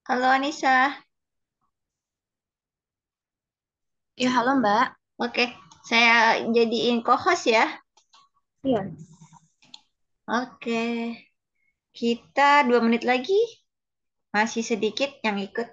Halo Anissa. Ya, halo Mbak. Oke, saya jadiin co-host ya. Iya. Oke, kita 2 menit lagi. Masih sedikit yang ikut.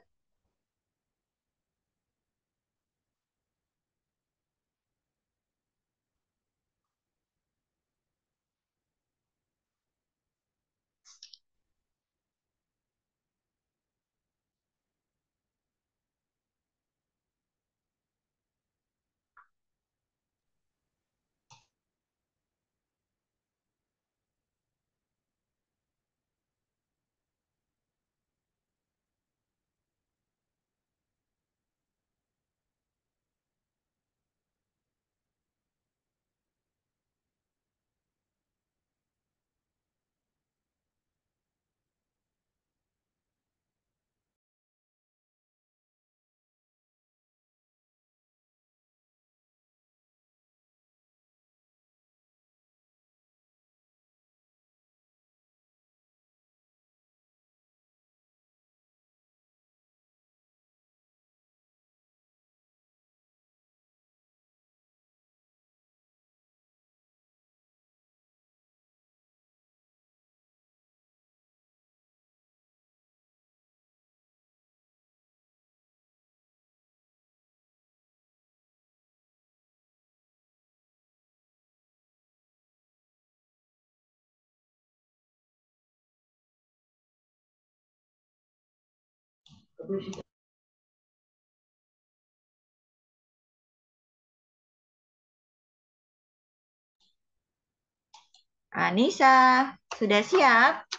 Anissa, sudah siap?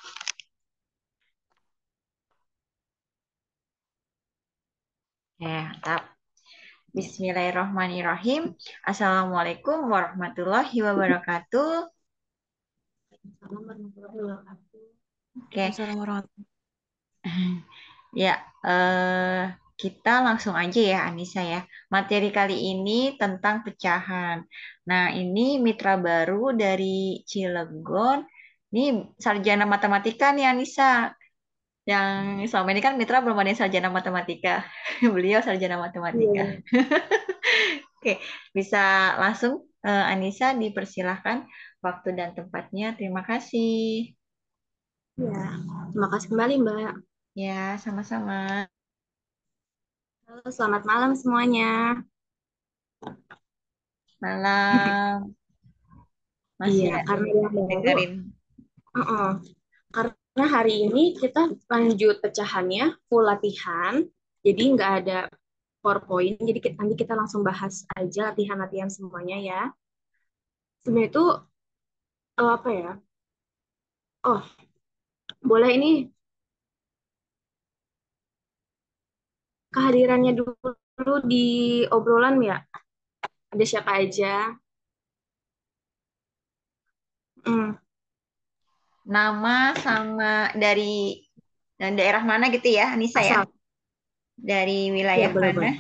Ya, mantap. Bismillahirrahmanirrahim. Assalamualaikum warahmatullahi wabarakatuh. Assalamualaikum warahmatullahi wabarakatuh. Oke, Waalaikumsalam warahmatullahi ya, kita langsung aja ya, Anissa ya. Materi kali ini tentang pecahan. Nah, ini mitra baru dari Cilegon. Ini sarjana matematika nih, Anissa. Yang selama ini kan mitra belum ada yang sarjana matematika. Beliau sarjana matematika. wabarakatuh. Oke, bisa langsung Anissa dipersilahkan waktu dan tempatnya. Terima kasih. Iya. Terima kasih kembali Mbak. Ya, sama-sama. Halo, selamat malam semuanya. Malam. Masih Iya, karena yang baru, dengerin. uh-uh. Karena hari ini kita lanjut pecahannya, full latihan. Jadi nggak ada PowerPoint, jadi nanti kita langsung bahas aja latihan-latihan semuanya ya. Sebenarnya itu apa ya? Oh, boleh ini kehadirannya dulu di obrolan ya. Ada siapa aja? Hmm, Nama sama dari daerah mana gitu ya, Anissa ya? asal. Dari Ya, wilayah mana? boleh-boleh.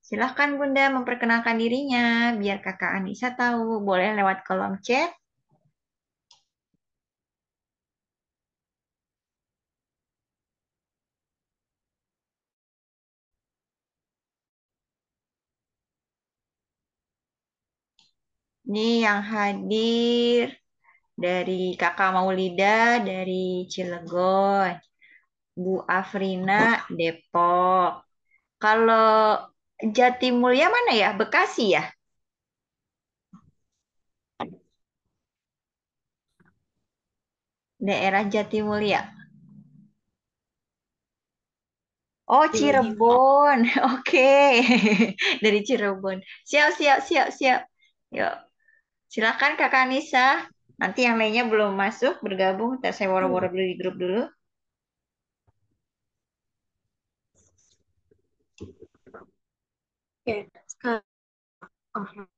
Silahkan Bunda memperkenalkan dirinya, biar kakak Anissa tahu. Boleh lewat kolom chat. Ini yang hadir dari kakak Maulida dari Cilegon. Bu Afrina Depok. Kalau Jatimulya mana ya? Bekasi ya? Daerah Jatimulya. Oh, Ibrahim. Cirebon. Oke. Dari Cirebon. Siap, siap, siap, siap. Yuk, silakan Kakak Nisa. Nanti yang lainnya belum masuk, bergabung. Ntar saya woro-woro dulu di grup dulu. Oke, sekarang. Oh, oke.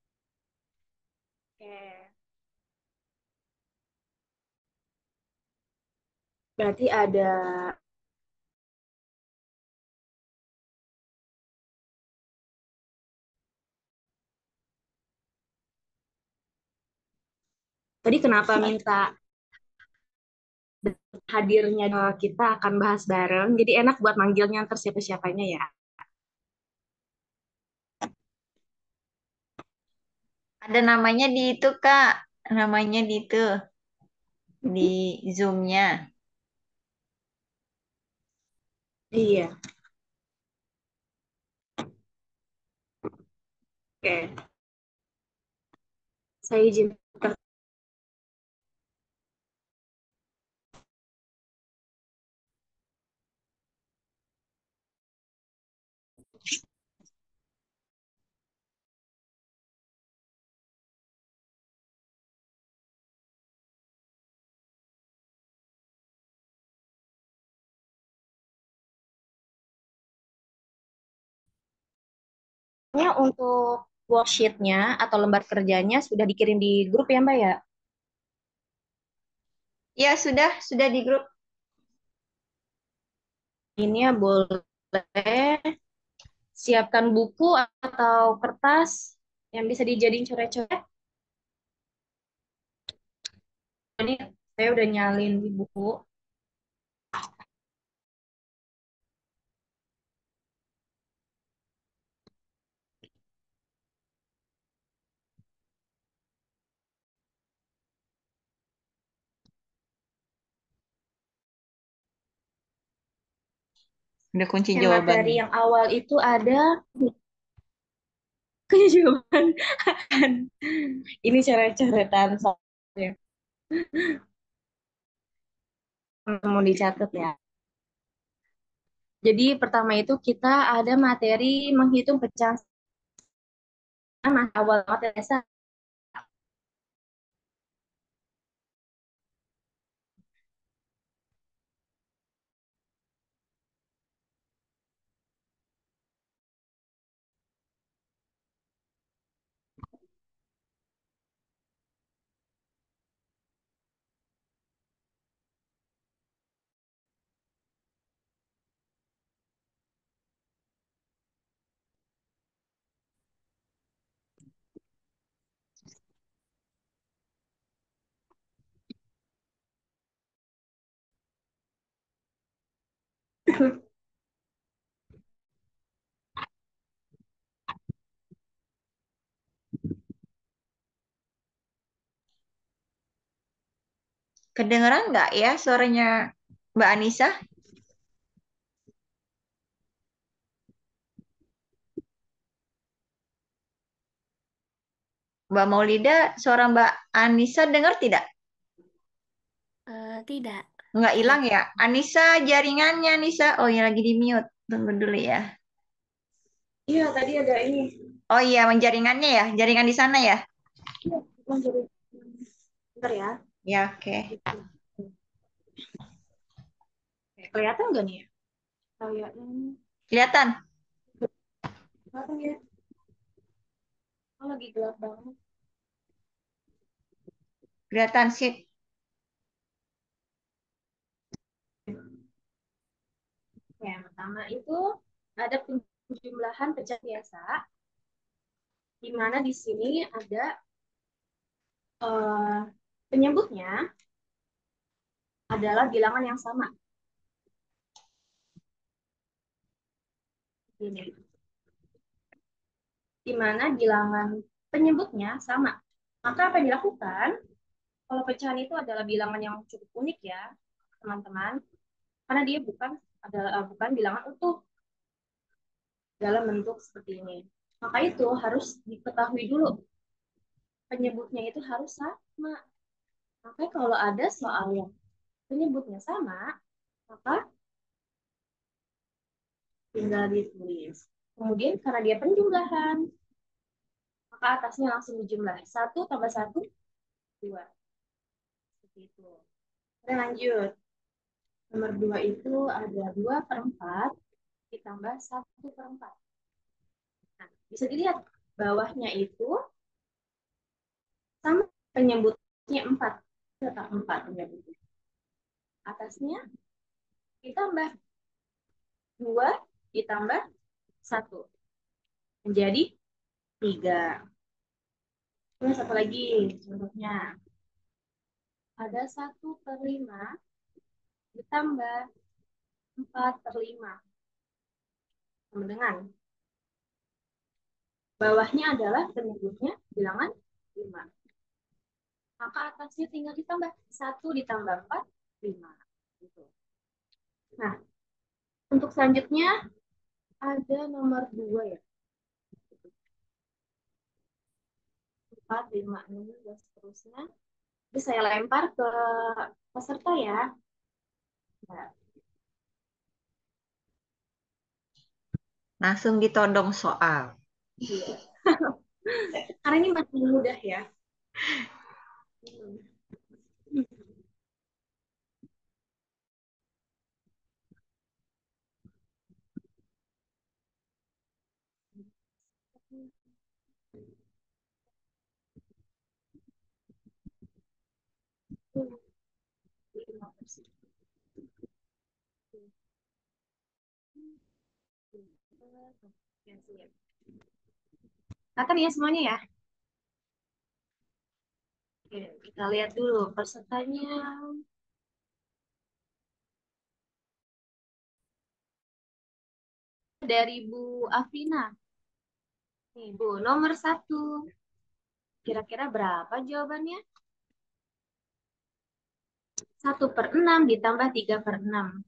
Berarti ada Tadi kenapa minta hadirnya kita akan bahas bareng. Jadi enak buat manggilnya ntar siapa-siapanya ya. Ada namanya di itu, Kak. Namanya di itu, di Zoom-nya. Iya, oke. Saya izin. Untuk worksheet-nya atau lembar kerjanya sudah dikirim di grup ya Mbak ya? Ya, sudah di grup. Ini ya boleh siapkan buku atau kertas yang bisa dijadiin coret-coret. Ini saya udah nyalin di buku. Udah kunci Yang materi jawabannya. yang awal itu ada kejujuran. Ini coret-coretan soalnya. Mau dicatat ya. Jadi pertama itu kita ada materi menghitung pecahan awal materi dasar. Kedengeran nggak ya suaranya Mbak Anissa? Mbak Maulida, suara Mbak Anissa dengar tidak? Tidak, Nggak hilang tidak. ya? Anissa, jaringannya Anissa. Oh, ya lagi di mute. Tunggu dulu ya. Iya, tadi ada ini. Oh iya, jaringannya ya? Jaringan di sana ya? Iya, jadi bentar ya. Ya, oke. Kelihatan nggak nih ya? Kayaknya Kelihatan? kelihatan ya. Oh, lagi gelap banget. Kelihatan sih. Ya, yang pertama itu ada penjumlahan pecah biasa, di mana di sini ada eh, penyebutnya adalah bilangan yang sama. Ini, di mana bilangan penyebutnya sama. Maka apa yang dilakukan? Kalau pecahan itu adalah bilangan yang cukup unik ya, teman-teman, karena dia bukan bilangan utuh dalam bentuk seperti ini. Maka itu harus diketahui dulu penyebutnya itu harus sama. Maka kalau ada soal yang penyebutnya sama, maka tinggal ditulis. Kemudian karena dia penjumlahan, maka atasnya langsung dijumlah. 1 tambah 1, 2. Seperti itu. Kita lanjut. Nomor 2 itu ada 2/4 ditambah 1/4. Nah, bisa dilihat bawahnya itu sama penyebutnya 4. Tetap 4 penyebutnya. Atasnya ditambah 2 ditambah 1. Menjadi 3. Terus satu lagi contohnya. Ada 1/5 ditambah 4/5. Sama dengan bawahnya adalah penyebutnya bilangan 5. Maka atasnya tinggal ditambah. 1 ditambah 4, 5. Gitu. Nah, untuk selanjutnya ada nomor 2 ya. 4, 5, 6, dan seterusnya. Jadi saya lempar ke peserta ya. Nah, Langsung ditodong soal. iya. Karena ini masih mudah ya. Akan ya semuanya ya. Oke, kita lihat dulu pesertanya. Dari Bu Afrina. Nih, Bu, nomor 1. Kira-kira berapa jawabannya? 1/6 ditambah 3/6.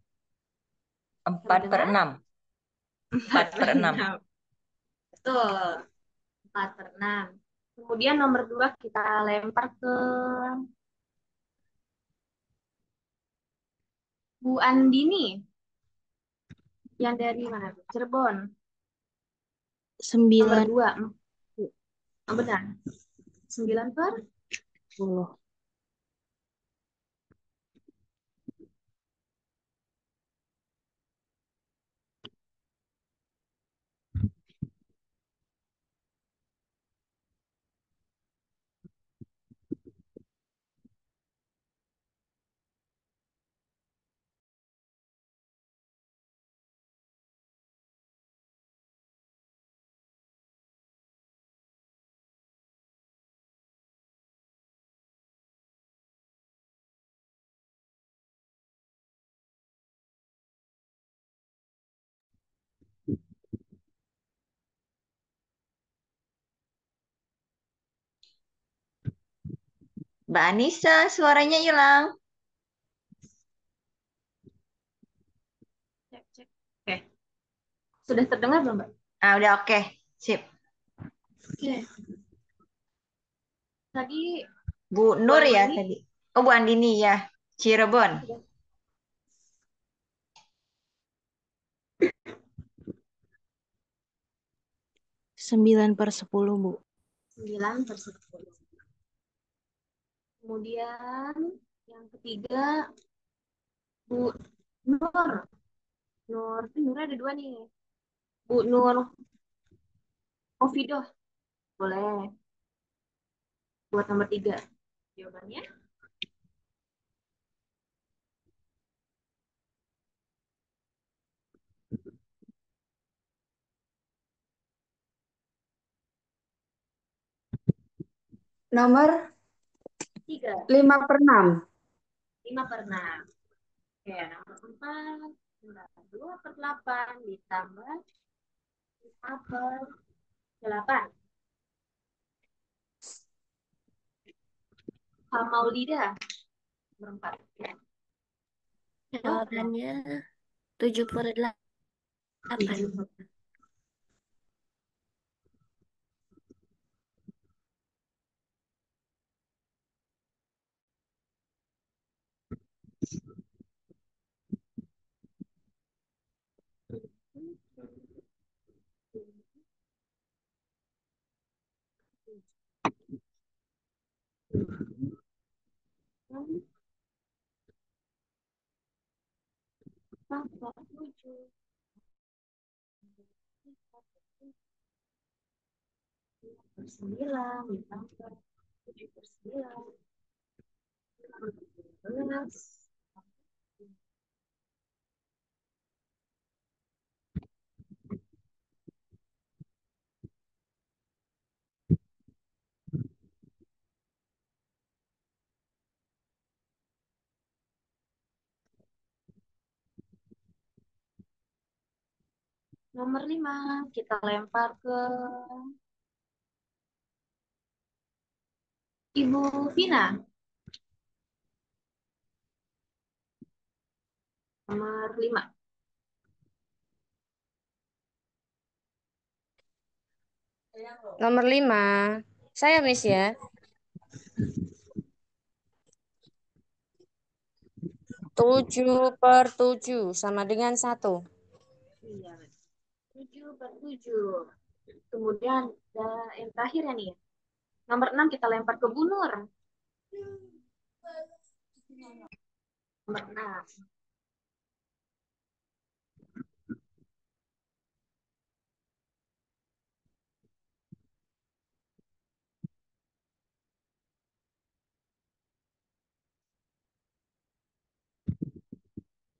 Sama 4 per dengan 6. 4 4 per per 6. 6. Betul, 4/6. Kemudian nomor 2 kita lempar ke Bu Andini. Yang dari mana? Cirebon. Nomor 9 2. Oh, benar. 9/10. Mbak Anissa, suaranya hilang. Cek, cek. Oke. Sudah terdengar belum, Mbak? Ah, udah oke. Sip. Oke. Tadi Bu Bu Nur ya Andini tadi. Oh, Bu Andini ya. Cirebon. sudah 9/10, Bu. 9/10. Kemudian yang ketiga Bu Nur. Nur ada dua nih. Bu Nur Kofidoh. Boleh. Buat nomor 3. Jawabannya Nomor 3. 5/6. 5/6. Oke, nomor 4. 2/8 ditambah 5/8. Maulida. Nomor 4. Jawabannya 7/8. 7. Sembilan ditambah 7/9. 12. Nomor 5 kita lempar ke Ibu Vina. Nomor 5. Nomor 5. Saya Miss ya. 7/7 sama dengan 1. Iya, 7 per 7. Kemudian yang terakhir ya nih ya. Nomor 6 kita lempar ke Bu Nur. Nomor 6.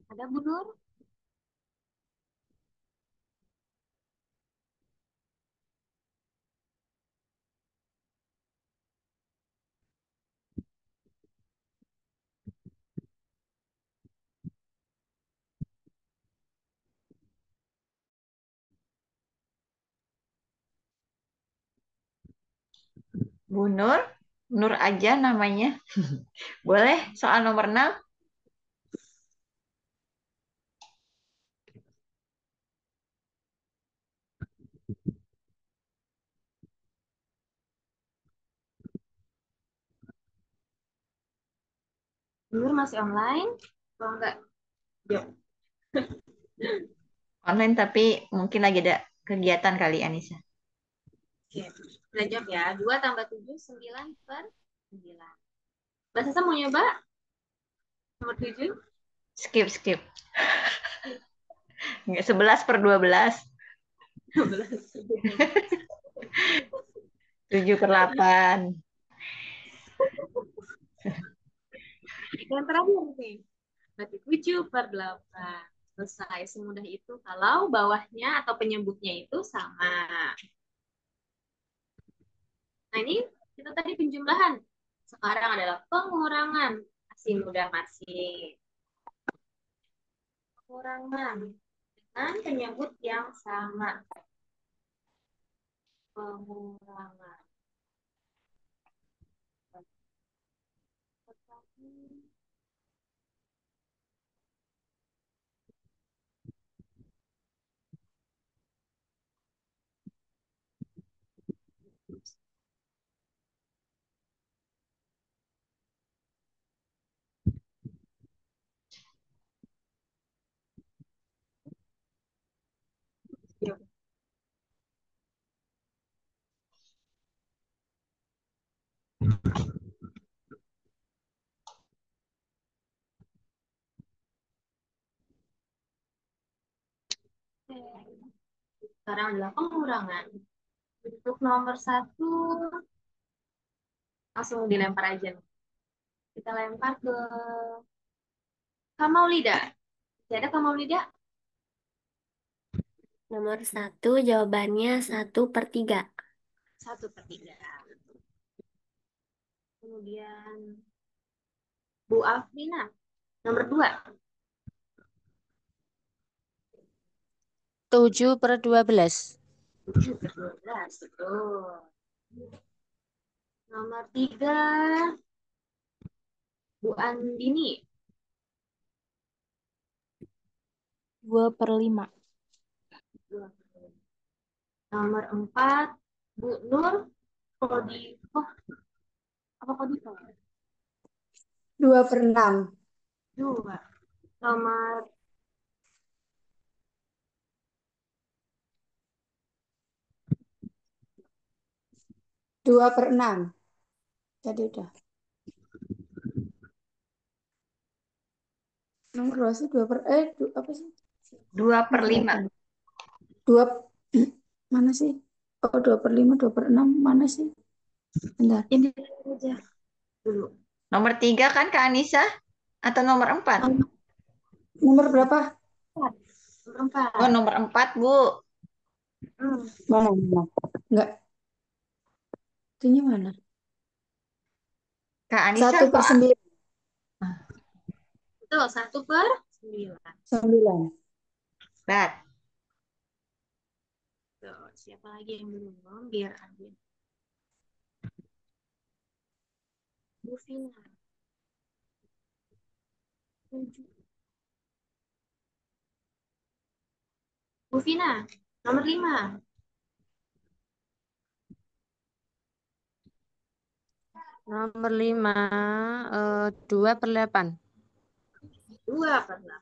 Ada Bu Nur? Bu Nur, Nur aja namanya. Boleh soal nomor 6? Bu Nur masih online? Kalau enggak, yuk. Online tapi mungkin lagi ada kegiatan kali Anissa. Oke, kita jawab ya. 2 tambah 7, 9 per 9. Mbak Sasa mau nyoba? Nomor 7? Skip, skip. Nggak, 11/12. 12. 7/8. Yang terakhir nih. Berarti 7 per 8. Selesai. Semudah itu kalau bawahnya atau penyebutnya itu sama. Nah ini kita tadi penjumlahan. Sekarang adalah pengurangan. Masih mudah masih. Pengurangan dengan penyebut yang sama. Pengurangan. Sekarang adalah pengurangan. Untuk nomor 1, langsung dilempar aja. Kita lempar ke Kamaulida. Masih ada Kamaulida? Nomor 1 jawabannya 1/3. 1/3. Kemudian Bu Afrina. Nomor 2. 7/12. 7/12. Betul. Nomor 3. Bu Andini. 2/5. Nomor 4. Bu Nur Kodi. Oh, apa Kodi? 2/6. 2. Nomor 2/6. Jadi udah. Nomor berapa sih? Apa sih? 2/5. Dua, mana sih? Oh, 2/5, 2/6, mana sih? Bentar. ini aja dulu. Nomor 3 kan Kak Anissa? Atau nomor 4? Nomor berapa? 4. Nomor 4. Oh, nomor 4, Bu. Mana? Enggak. Itunya mana? Kak Anissa 1/9. Betul, 1/9. 9. Bet. Siapa lagi yang belum? Biar adil. Bu Vina. 7. Bu Vina, nomor 5. Nomor 5, 2/8. 2/8.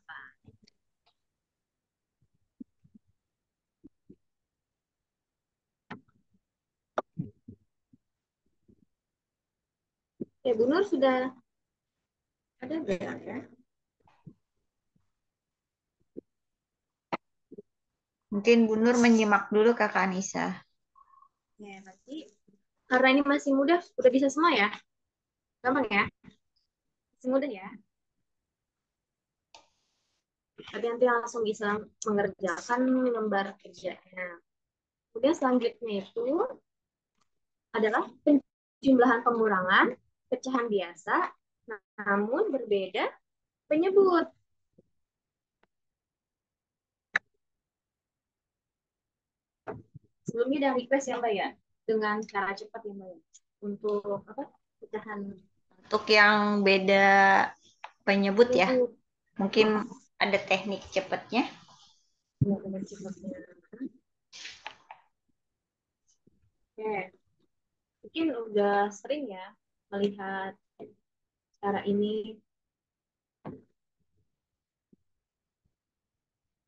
Bu Nur sudah ada nggak ya? Mungkin Bu Nur menyimak dulu Kakak Anissa. Ya, nanti karena ini masih mudah, udah bisa semua ya? Gampang ya? Masih mudah ya? Tapi nanti langsung bisa mengerjakan lembar kerjanya. Kemudian selanjutnya itu adalah penjumlahan pengurangan, pecahan biasa, namun berbeda penyebut. Sebelumnya ada request ya Mbak ya, dengan cara cepat ya Mbak ya, untuk apa? Pecahan Untuk yang beda penyebut ya, penyebut. mungkin ada teknik cepatnya. Ya, dengan cepatnya. Oke, mungkin udah sering ya melihat cara ini.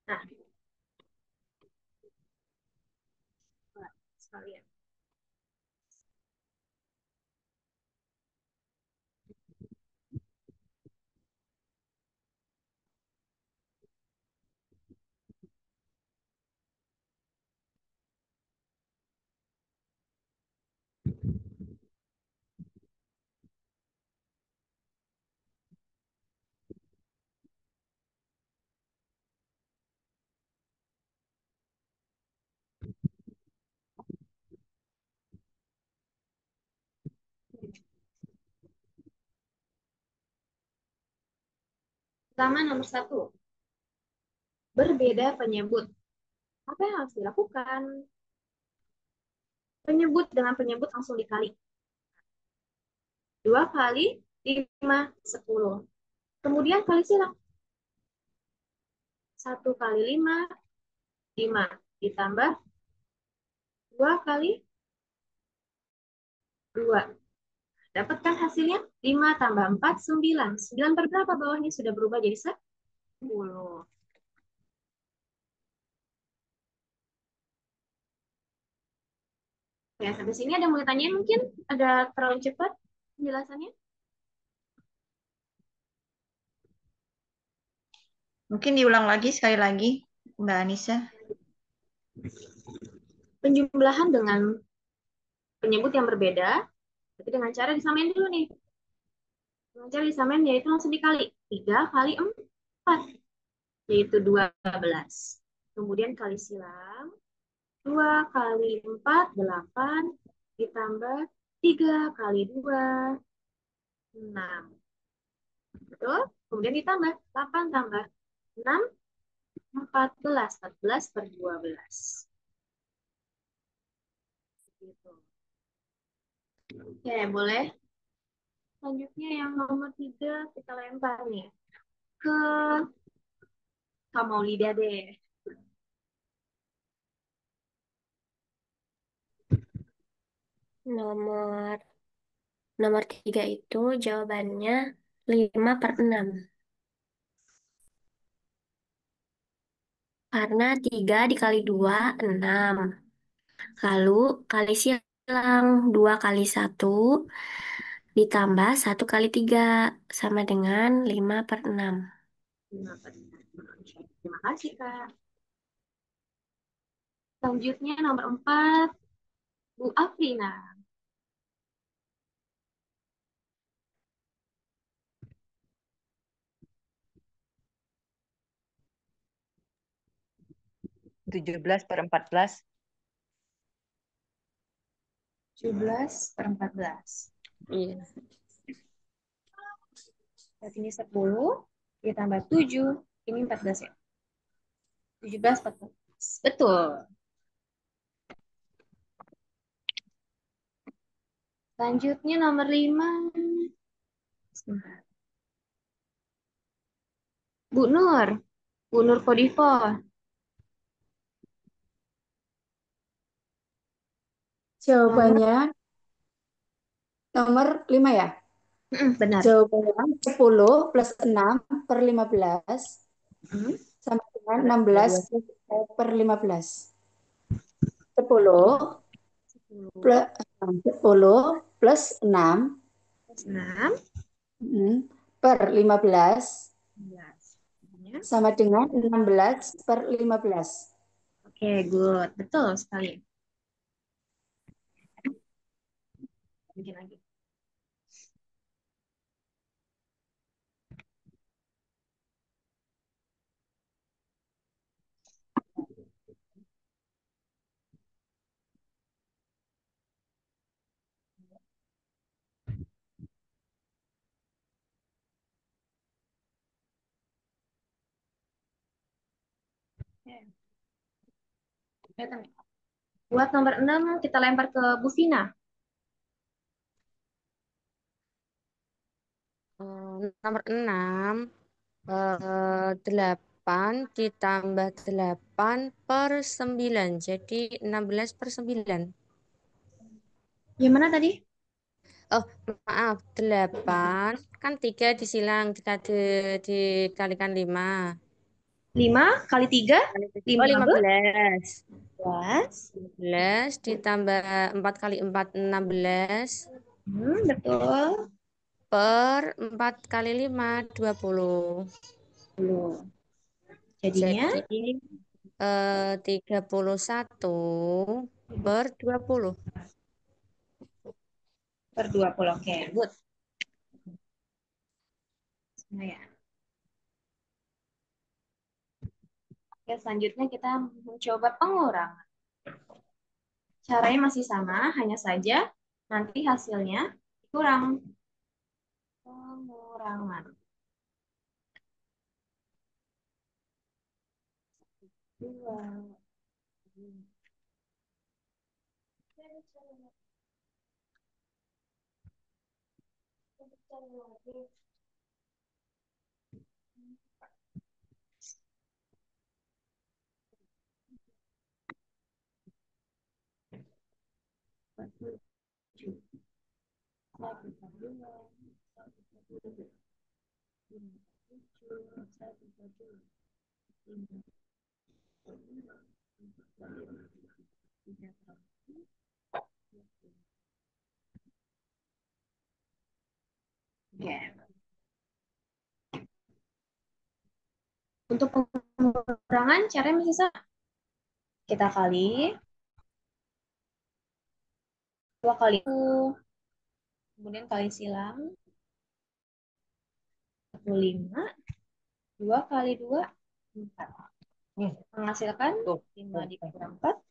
Nah, sekalian. Pertama nomor 1, berbeda penyebut. Apa yang harus dilakukan? Penyebut dengan penyebut langsung dikali. 2 kali 5, 10. Kemudian kali silang. 1 kali 5, 5. Ditambah 2 kali 2. Dapatkan hasilnya 5 tambah 4, 9. 9 per berapa bawahnya sudah berubah jadi 10. Ya, sampai sini ada mau tanya mungkin? Ada terlalu cepat penjelasannya? Mungkin diulang lagi sekali lagi, Mbak Anissa. Penjumlahan dengan penyebut yang berbeda, tapi dengan cara disamain dulu nih. Dengan cara disamain yaitu langsung dikali. 3 kali 4, yaitu 12. Kemudian kali silang. 2 kali 4, 8. Ditambah 3 kali 2, 6. Betul? Kemudian ditambah 8 tambah 6, 14. 14 per 12. Gitu. Oke, boleh. Selanjutnya yang nomor 3 kita lempar nih ke Kak Maulida deh. Nomor nomor 3 itu jawabannya 5/6. Karena 3 dikali 2, 6. Lalu kali silang 2 kali 1 ditambah 1 kali 3 sama dengan 5/6. 5 per 6. Terima kasih, Kak. Selanjutnya nomor 4, Bu Afrina. 17 per 14. 17 per 14. Iya. Berarti ini 10, ditambah 7, ini 14 ya. 17, 14. Betul. Selanjutnya nomor 5. Sebentar. Bu Nur. Bu Nur Kodifo. Nomor, Jawabannya nomor 5 ya. benar. Jawabannya 10 plus 6 per 15 Mm, sama dengan Ada 16 dua. per 15. 10 10 plus 10 plus 6 plus 6. per 15 11. Ya. sama dengan 16 per 15. Oke, good. Betul sekali. Bikin lagi. Oke. Kelihatan ya? Buat nomor 6 kita lempar ke Bu Vina. Nomor 6, 8 ditambah 8 per 9. Jadi 16 per 9. Gimana tadi? Oh, maaf, 8. Kan 3 disilang, dikalikan 5. 5 kali 3, Oh, 15. 15. 15. 15 ditambah 4 kali 4, 16. Betul. Per 4 kali 5, 20. 10. Jadinya Jadi 31 per 20. per 20. Oke, good. Nah, ya. Oke, selanjutnya kita mencoba pengurangan. Caranya masih sama, hanya saja nanti hasilnya kurang. Pengurangan. Dua. Oke. Untuk pengurangan caranya masih sama. Kita kali 2 kali itu, kemudian kali silang 45, 2 kali 2, 4. Nih, Menghasilkan tuh. 5 dikurang 4.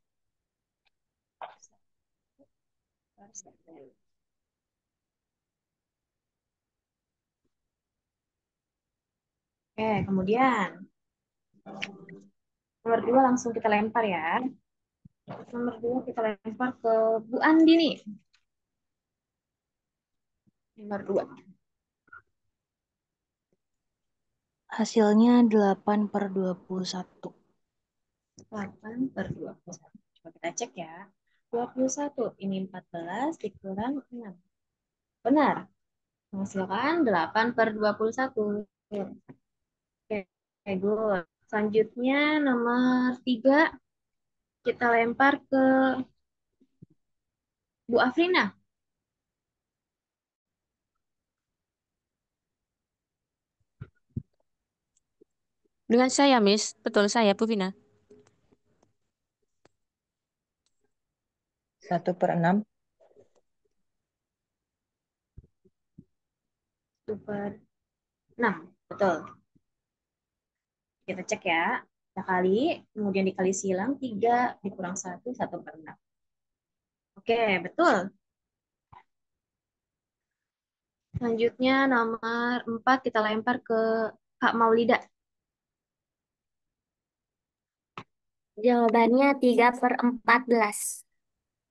Oke, kemudian nomor 2 langsung kita lempar ya. Nomor 2 kita lempar ke Bu Andi nih. Nomor 2. Hasilnya 8 per 21. 8 per 21. Coba kita cek ya. 21. Ini 14 dikurang 6. Benar. Menghasilkan 8 per 21. Oke, good. Selanjutnya nomor 3 kita lempar ke Bu Afrina. Dengan saya, Miss. Betul saya, Bu Vina. 1/6. 1 per 6. Betul. Kita cek ya. Kita kali, kemudian dikali silang 3 dikurang 1, 1 per 6. Oke, betul. Selanjutnya nomor 4 kita lempar ke Kak Maulida. Jawabannya 3 per 14.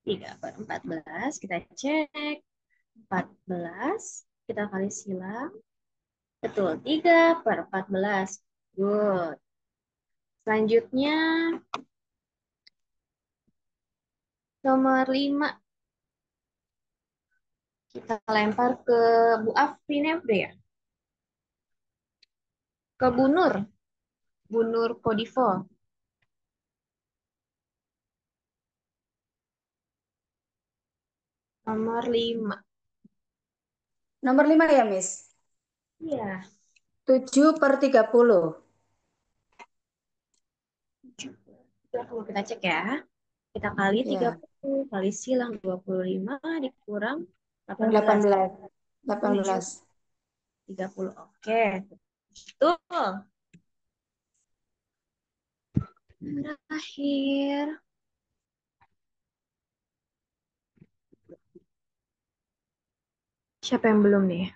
3 per 14. Kita cek. 14. Kita kali silang. Betul, 3/14. Good. Selanjutnya, nomor 5. Kita lempar ke Bu Afrin ya. Ke Bu Nur. Bu Nur Kodivo. Nomor 5. Nomor 5 ya, Miss. Iya. 7/30. 30. Kita cek ya. Kita kali Ya, 30. Kali silang 25. Dikurang 18. 18. 7. 18. 30. Oke. Betul. Terakhir. Siapa yang belum nih?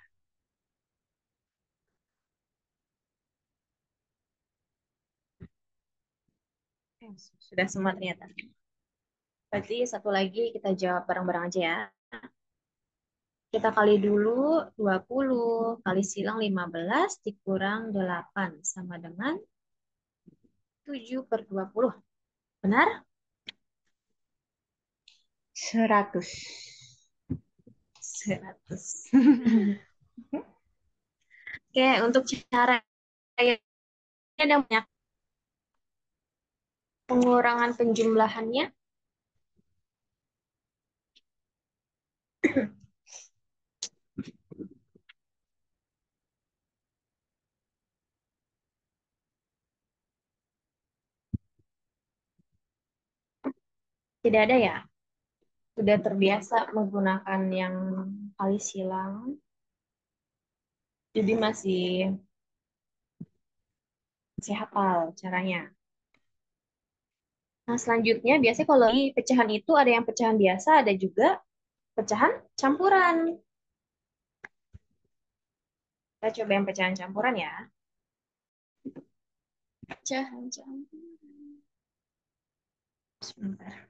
Sudah semua ternyata. Berarti satu lagi kita jawab bareng-bareng aja ya. Kita kali dulu 20 kali silang 15 dikurang 8 sama dengan 7/20. Benar? 100. 100. Oke, untuk cara yang ada banyak pengurangan penjumlahannya. Tidak ada ya? Sudah terbiasa menggunakan yang kali silang. Jadi masih hafal caranya. Nah, selanjutnya biasanya kalau di pecahan itu ada yang pecahan biasa, ada juga pecahan campuran. Kita coba yang pecahan campuran ya. Pecahan campuran. Sebentar.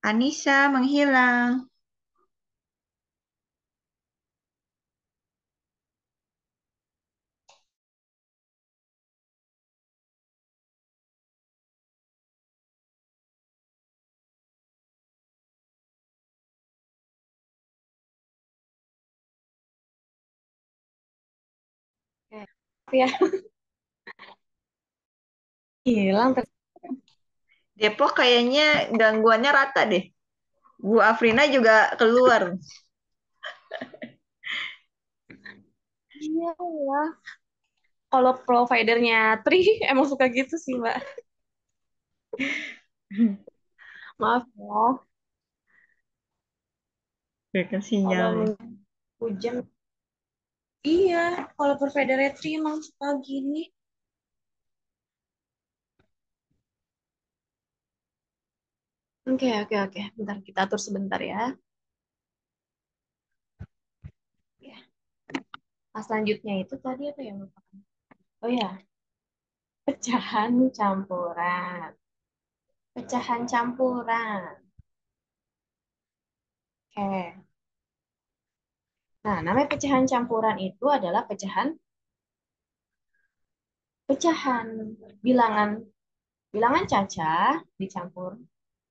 Anissa menghilang. Oke. Ya, hilang. Depok kayaknya gangguannya rata deh. Bu Afrina juga keluar. Iya, ya. Kalau providernya Tri emang suka gitu sih, Mbak. Maaf ya. Berikan Kalau sinyal. hujan, iya. Kalau providernya Tri emang suka gini. Oke, oke, oke. Bentar, kita atur sebentar ya. Ya. Nah, selanjutnya itu tadi apa yang lupa? Oh ya, pecahan campuran. pecahan campuran. Oke. Nah, namanya pecahan campuran itu adalah pecahan bilangan bilangan cacah dicampur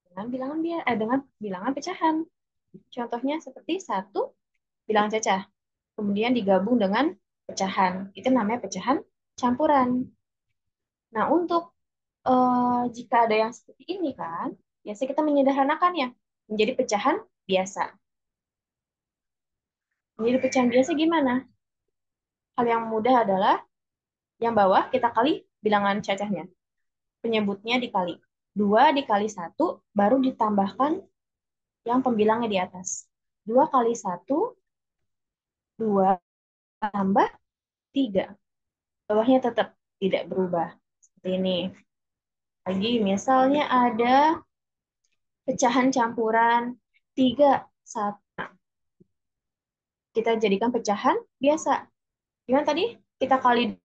dengan dengan bilangan pecahan. Contohnya seperti satu bilangan cacah, kemudian digabung dengan pecahan. Itu namanya pecahan campuran. Nah, untuk jika ada yang seperti ini kan, biasanya kita menyederhanakannya menjadi pecahan biasa. Menjadi pecahan biasa gimana? Hal yang mudah adalah yang bawah kita kali bilangan cacahnya. Penyebutnya dikali. 2 dikali 1, baru ditambahkan yang pembilangnya di atas. 2 kali 1, 2 tambah 3. Bawahnya tetap tidak berubah. Seperti ini. Lagi misalnya ada pecahan campuran 3, 1. Kita jadikan pecahan biasa. Gimana tadi? Kita kali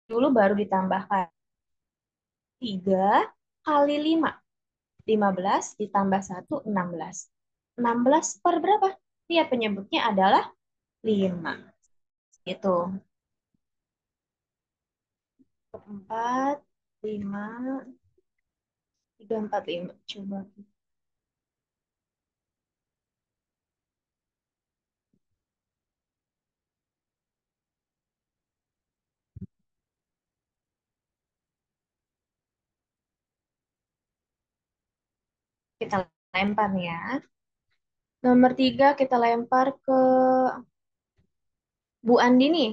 dulu baru ditambahkan. 3 kali 5. 15 ditambah 1, 16. 16 per berapa? Lihat penyebutnya adalah 5. Itu. 4, 5, 3, 4, 5. Coba. Kita lempar ya. Nomor 3 kita lempar ke Bu Andi nih.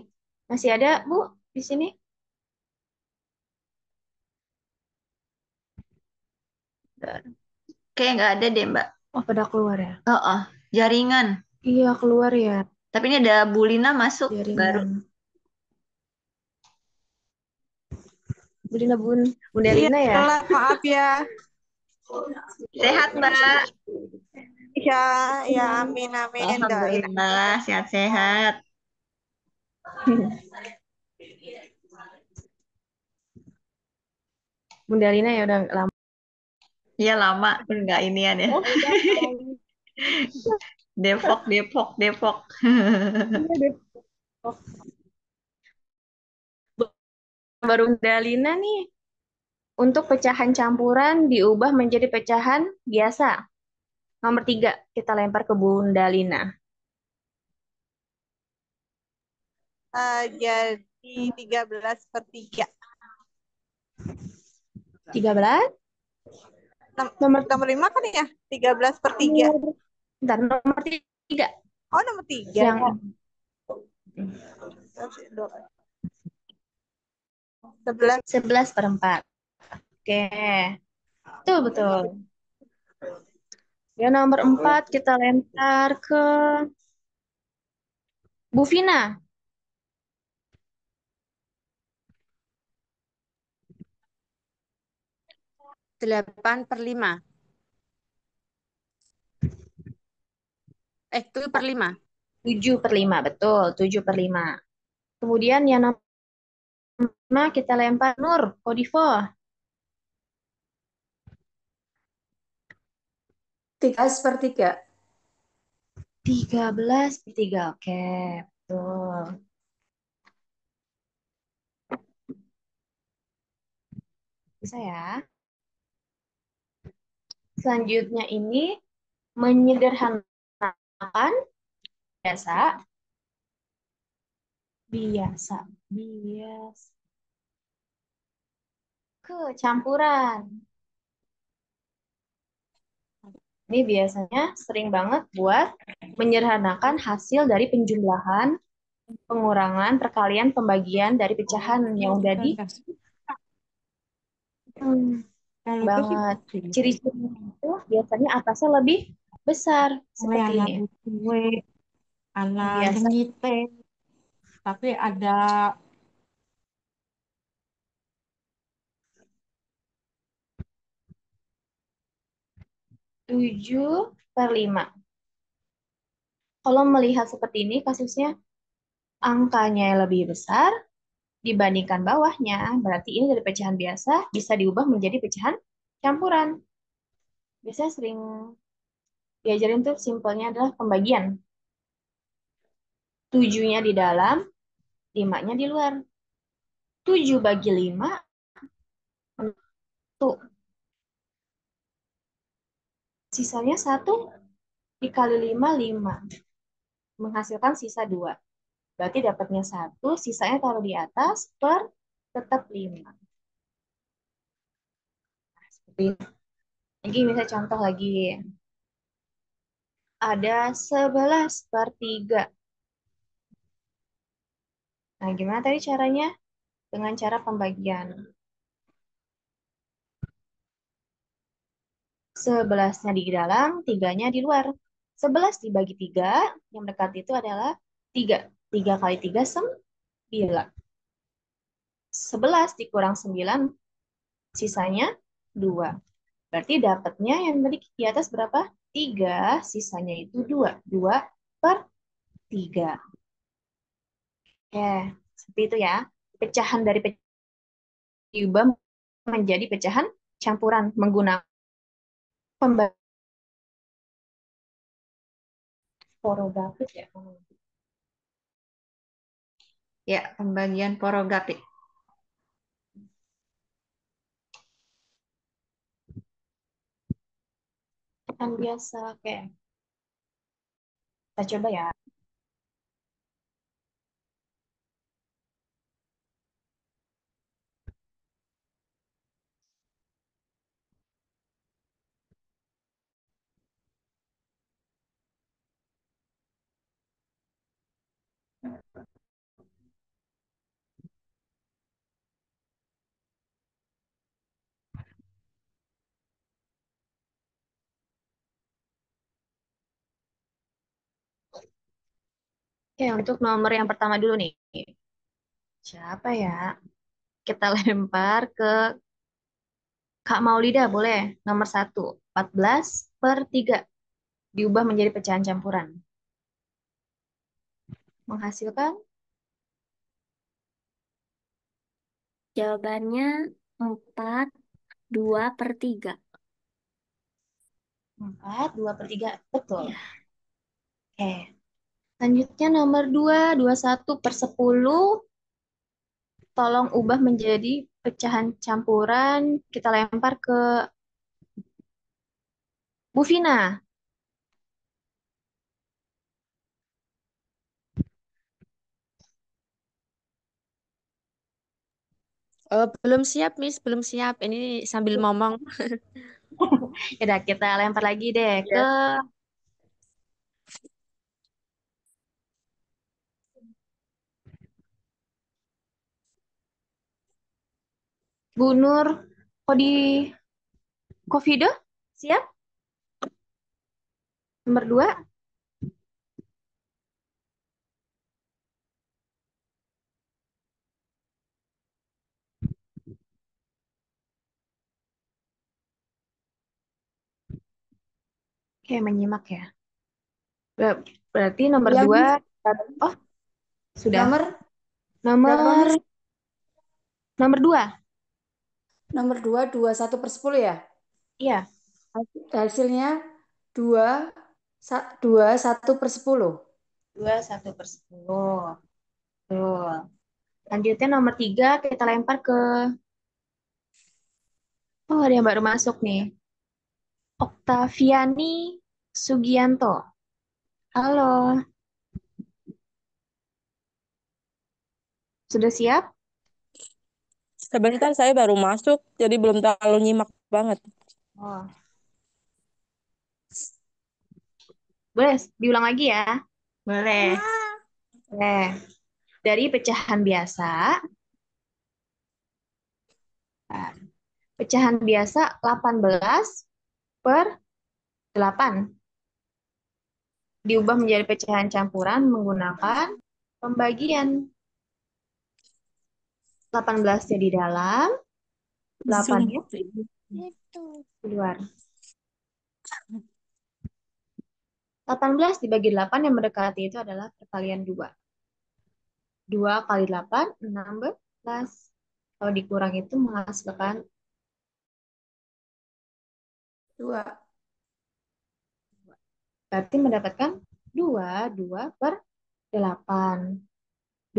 Masih ada, Bu, di sini? Kayak nggak ada deh, Mbak. Oh, pada keluar ya? Oh, jaringan. Iya, keluar ya. Tapi ini ada Bu Lina masuk baru. Jaringan. Bunda Iya, Lina ya? maaf ya. Sehat, Mbak. Ya, ya, amin, amin. Doain. Alhamdulillah, sehat-sehat. Bunda Lina ya udah lama. Iya lama, nggak inian ya. Depok, Depok, Depok. Baru Bunda Lina nih. Untuk pecahan campuran diubah menjadi pecahan biasa. Nomor 3 kita lempar ke Bunda Lina. Jadi 13/3. 13? Nomor 5 kan ya? 13/3. Bentar, nomor 3. Oh, nomor 3. Yang 11/4. Oke. Betul, betul. Ya, nomor 4 kita lempar ke Bu Vina. 8/5. 7/5. 7/5, betul. 7/5. Kemudian yang nomor 5 kita lempar Nur, Kodivo. 13/3. 13/3. Oke, betul. Bisa ya. Selanjutnya ini menyederhanakan biasa biasa ke campuran. Ini biasanya sering banget buat menyederhanakan hasil dari penjumlahan, pengurangan, perkalian, pembagian dari pecahan yang udah di banget. Ciri-cirinya itu biasanya atasnya lebih besar seperti ini. Biasa. Tapi ada 7/5. Kalau melihat seperti ini, kasusnya angkanya yang lebih besar dibandingkan bawahnya, berarti ini dari pecahan biasa bisa diubah menjadi pecahan campuran. Biasanya sering diajarin tuh simpelnya adalah pembagian. 7-nya di dalam, 5-nya di luar. 7 bagi 5, tuh. Sisanya 1 dikali 5, 5. Menghasilkan sisa 2. Berarti dapatnya 1, sisanya taruh di atas, per tetap 5. Nah, seperti ini. Lagi misalnya contoh lagi. Ada 11 per 3. Nah, gimana tadi caranya? Dengan cara pembagian. 11-nya di dalam, 3-nya di luar. 11 dibagi 3, yang dekat itu adalah 3. 3 kali 3, 9. 11 dikurang 9, sisanya 2. Berarti dapatnya yang tadi di atas berapa? 3, sisanya itu 2. 2 per 3. Oke, seperti itu ya. Pecahan dari diubah menjadi pecahan campuran menggunakan pembagian porogafit ya. Ya, pembagian porogapit. Kan biasa. Oke, kita coba ya. Oke, untuk nomor yang pertama dulu nih. Siapa ya? Kita lempar ke Kak Maulida, boleh. Nomor 1, 14 per 3. Diubah menjadi pecahan campuran. Menghasilkan Jawabannya 4, 2 per 3. 4, 2 per 3. Betul. Ya. Oke. Selanjutnya nomor 2, 21 per 10. Tolong ubah menjadi pecahan campuran. Kita lempar ke Bu Vina. Belum siap, Miss. Belum siap. Ini sambil ngomong. Udah, kita lempar lagi deh ke Ya. Bu Nur Kodi Kofido. Siap? Nomor 2. Oke, menyimak ya. Berarti nomor Yang 2. Oh, sudah. nomor berapa, Nomor Miss? nomor 2. Nomor 2, 21 per 10 ya? Iya, Hasilnya 2, 2, 1 per 10. 21 per 10. Tuh. Lanjutnya nomor 3 kita lempar ke, oh ada yang baru masuk nih. Oktaviani Sugianto. Halo, sudah siap? Sebentar, saya baru masuk, jadi belum terlalu nyimak banget. Oh, boleh diulang lagi ya. Boleh. Oke. Dari pecahan biasa, nah, pecahan biasa 18 per 8 diubah menjadi pecahan campuran menggunakan pembagian. 18-nya di dalam, Zoom. 8-nya di luar. 18 dibagi 8 yang mendekati itu adalah perkalian 2. 2 kali 8, 16. Kalau dikurang itu menghasilkan 2. Berarti mendapatkan 2 per 8.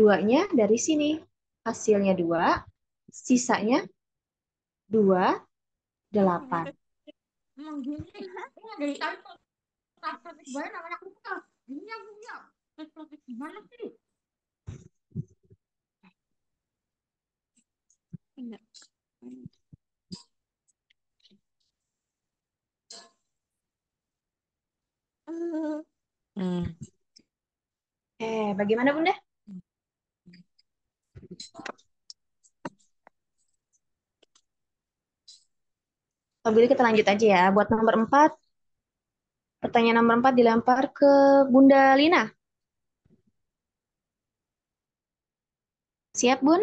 2-nya dari sini. Hasilnya 2, sisanya 2, 8. Hmm. Bagaimana Bunda? Kalau gitu kita lanjut aja ya. Buat nomor 4, pertanyaan nomor 4 dilempar ke Bunda Lina. Siap, Bun?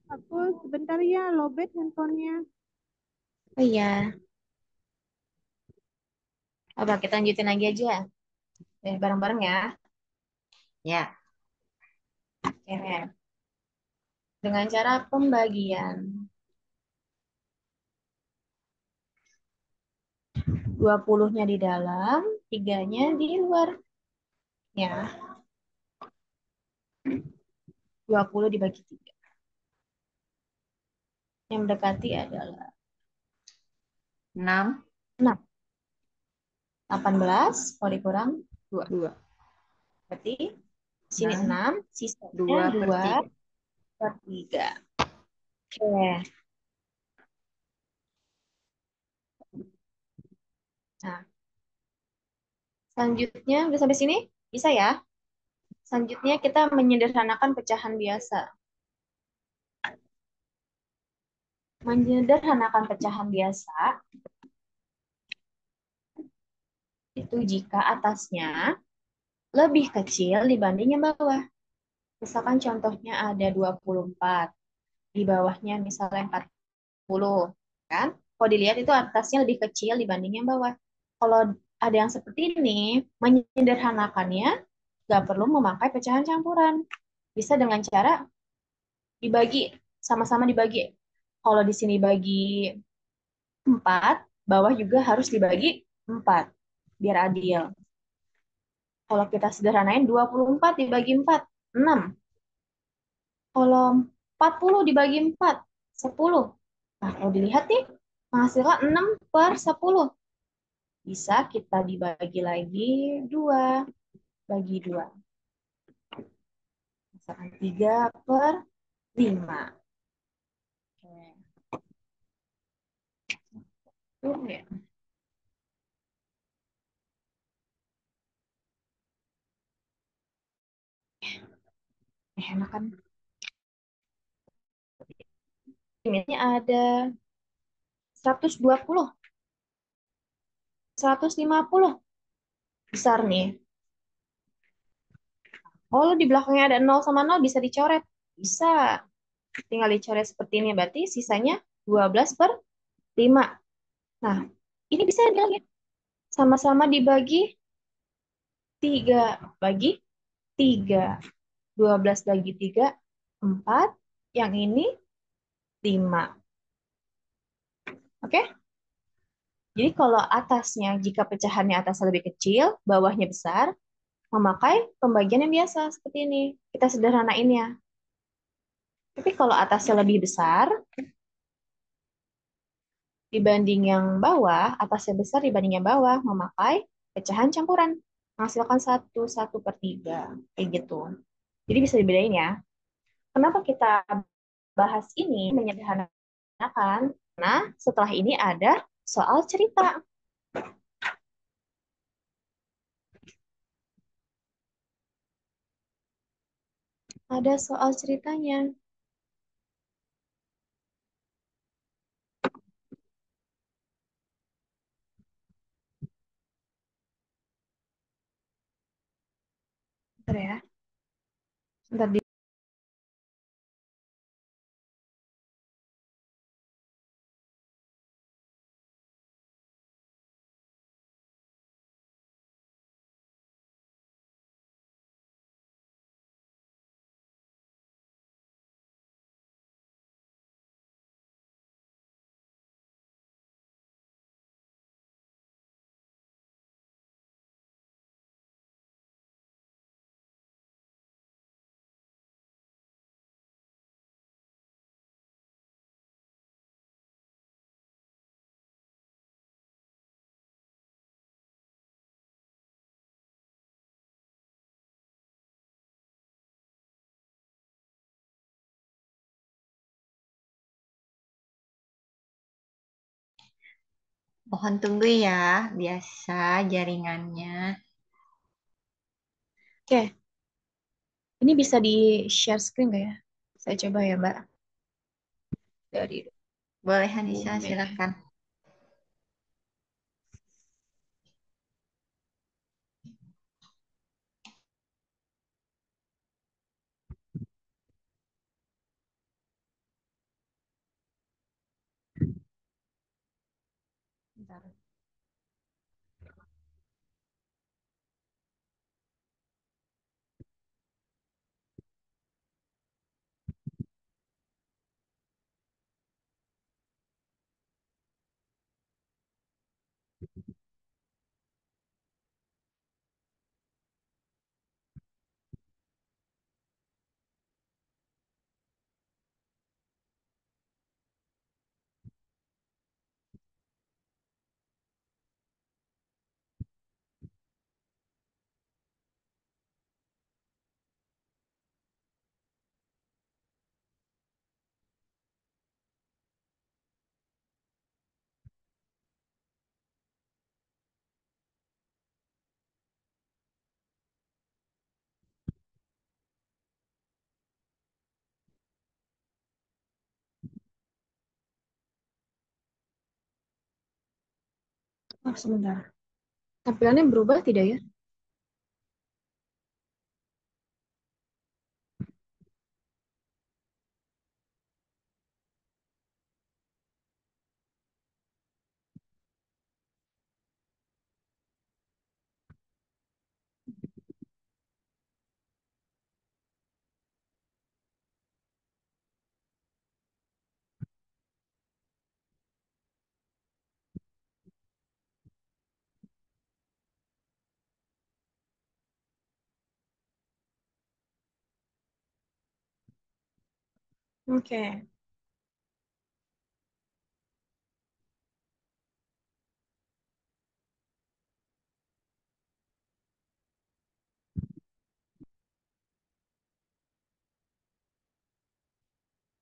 Aku sebentar ya, lowbat handphonenya. Oh iya. Apa kita lanjutin lagi aja? Bareng-bareng ya. Ya, Oke. Dengan cara pembagian. 20-nya di dalam, 3-nya di luar. Ya, 20 dibagi 3. Yang mendekati adalah 6, 6. 18, kalau dikurang 2. 2. Berarti sini 6, 6, sisanya 2 per 2 3. per 3. Oke. Nah, selanjutnya udah sampai sini? Bisa ya? Selanjutnya kita menyederhanakan pecahan biasa. Menyederhanakan pecahan biasa itu jika atasnya lebih kecil dibanding yang bawah. Misalkan contohnya ada 24, di bawahnya misalnya 40, kan? Kalau dilihat itu atasnya lebih kecil dibanding yang bawah. Kalau ada yang seperti ini, menyederhanakannya nggak perlu memakai pecahan campuran. Bisa dengan cara dibagi, sama-sama dibagi. Kalau di sini bagi 4, bawah juga harus dibagi 4, biar adil. Kalau kita sederhanain 24 dibagi 4, 6. Kalau 40 dibagi 4, 10. Nah, kalau dilihat nih, menghasilkan 6 per 10. Bisa kita dibagi lagi 2, bagi 2. Misalkan 3 per 5. Oke. Tuh ya. Enak kan? Limitnya ada 120, 150. Besar nih. Oh, di belakangnya ada 0 sama 0 bisa dicoret. Bisa. Tinggal dicoret seperti ini. Berarti sisanya 12 per 5. Nah, ini bisa dibagi. Sama-sama dibagi 3. Bagi 3. 12 bagi 3, 4. Yang ini 5. Oke? Jadi kalau atasnya, jika pecahannya atasnya lebih kecil, bawahnya besar, memakai pembagian yang biasa seperti ini. Kita sederhanain ya. Tapi kalau atasnya lebih besar dibanding yang bawah, atasnya besar dibanding yang bawah, memakai pecahan campuran. Menghasilkan 1/3. Kayak gitu. Jadi bisa dibedain ya. Kenapa kita bahas ini menyederhanakan? Nah, setelah ini ada soal cerita. Ada soal ceritanya. Bentar ya. Bentar di Mohon tunggu ya, biasa jaringannya. Oke, ini bisa di-share screen nggak ya? Saya coba ya, Mbak. Dari Boleh Hanisa, Bumi. silakan. Bentar. Oh, sebentar. Tampilannya berubah tidak ya? Oke.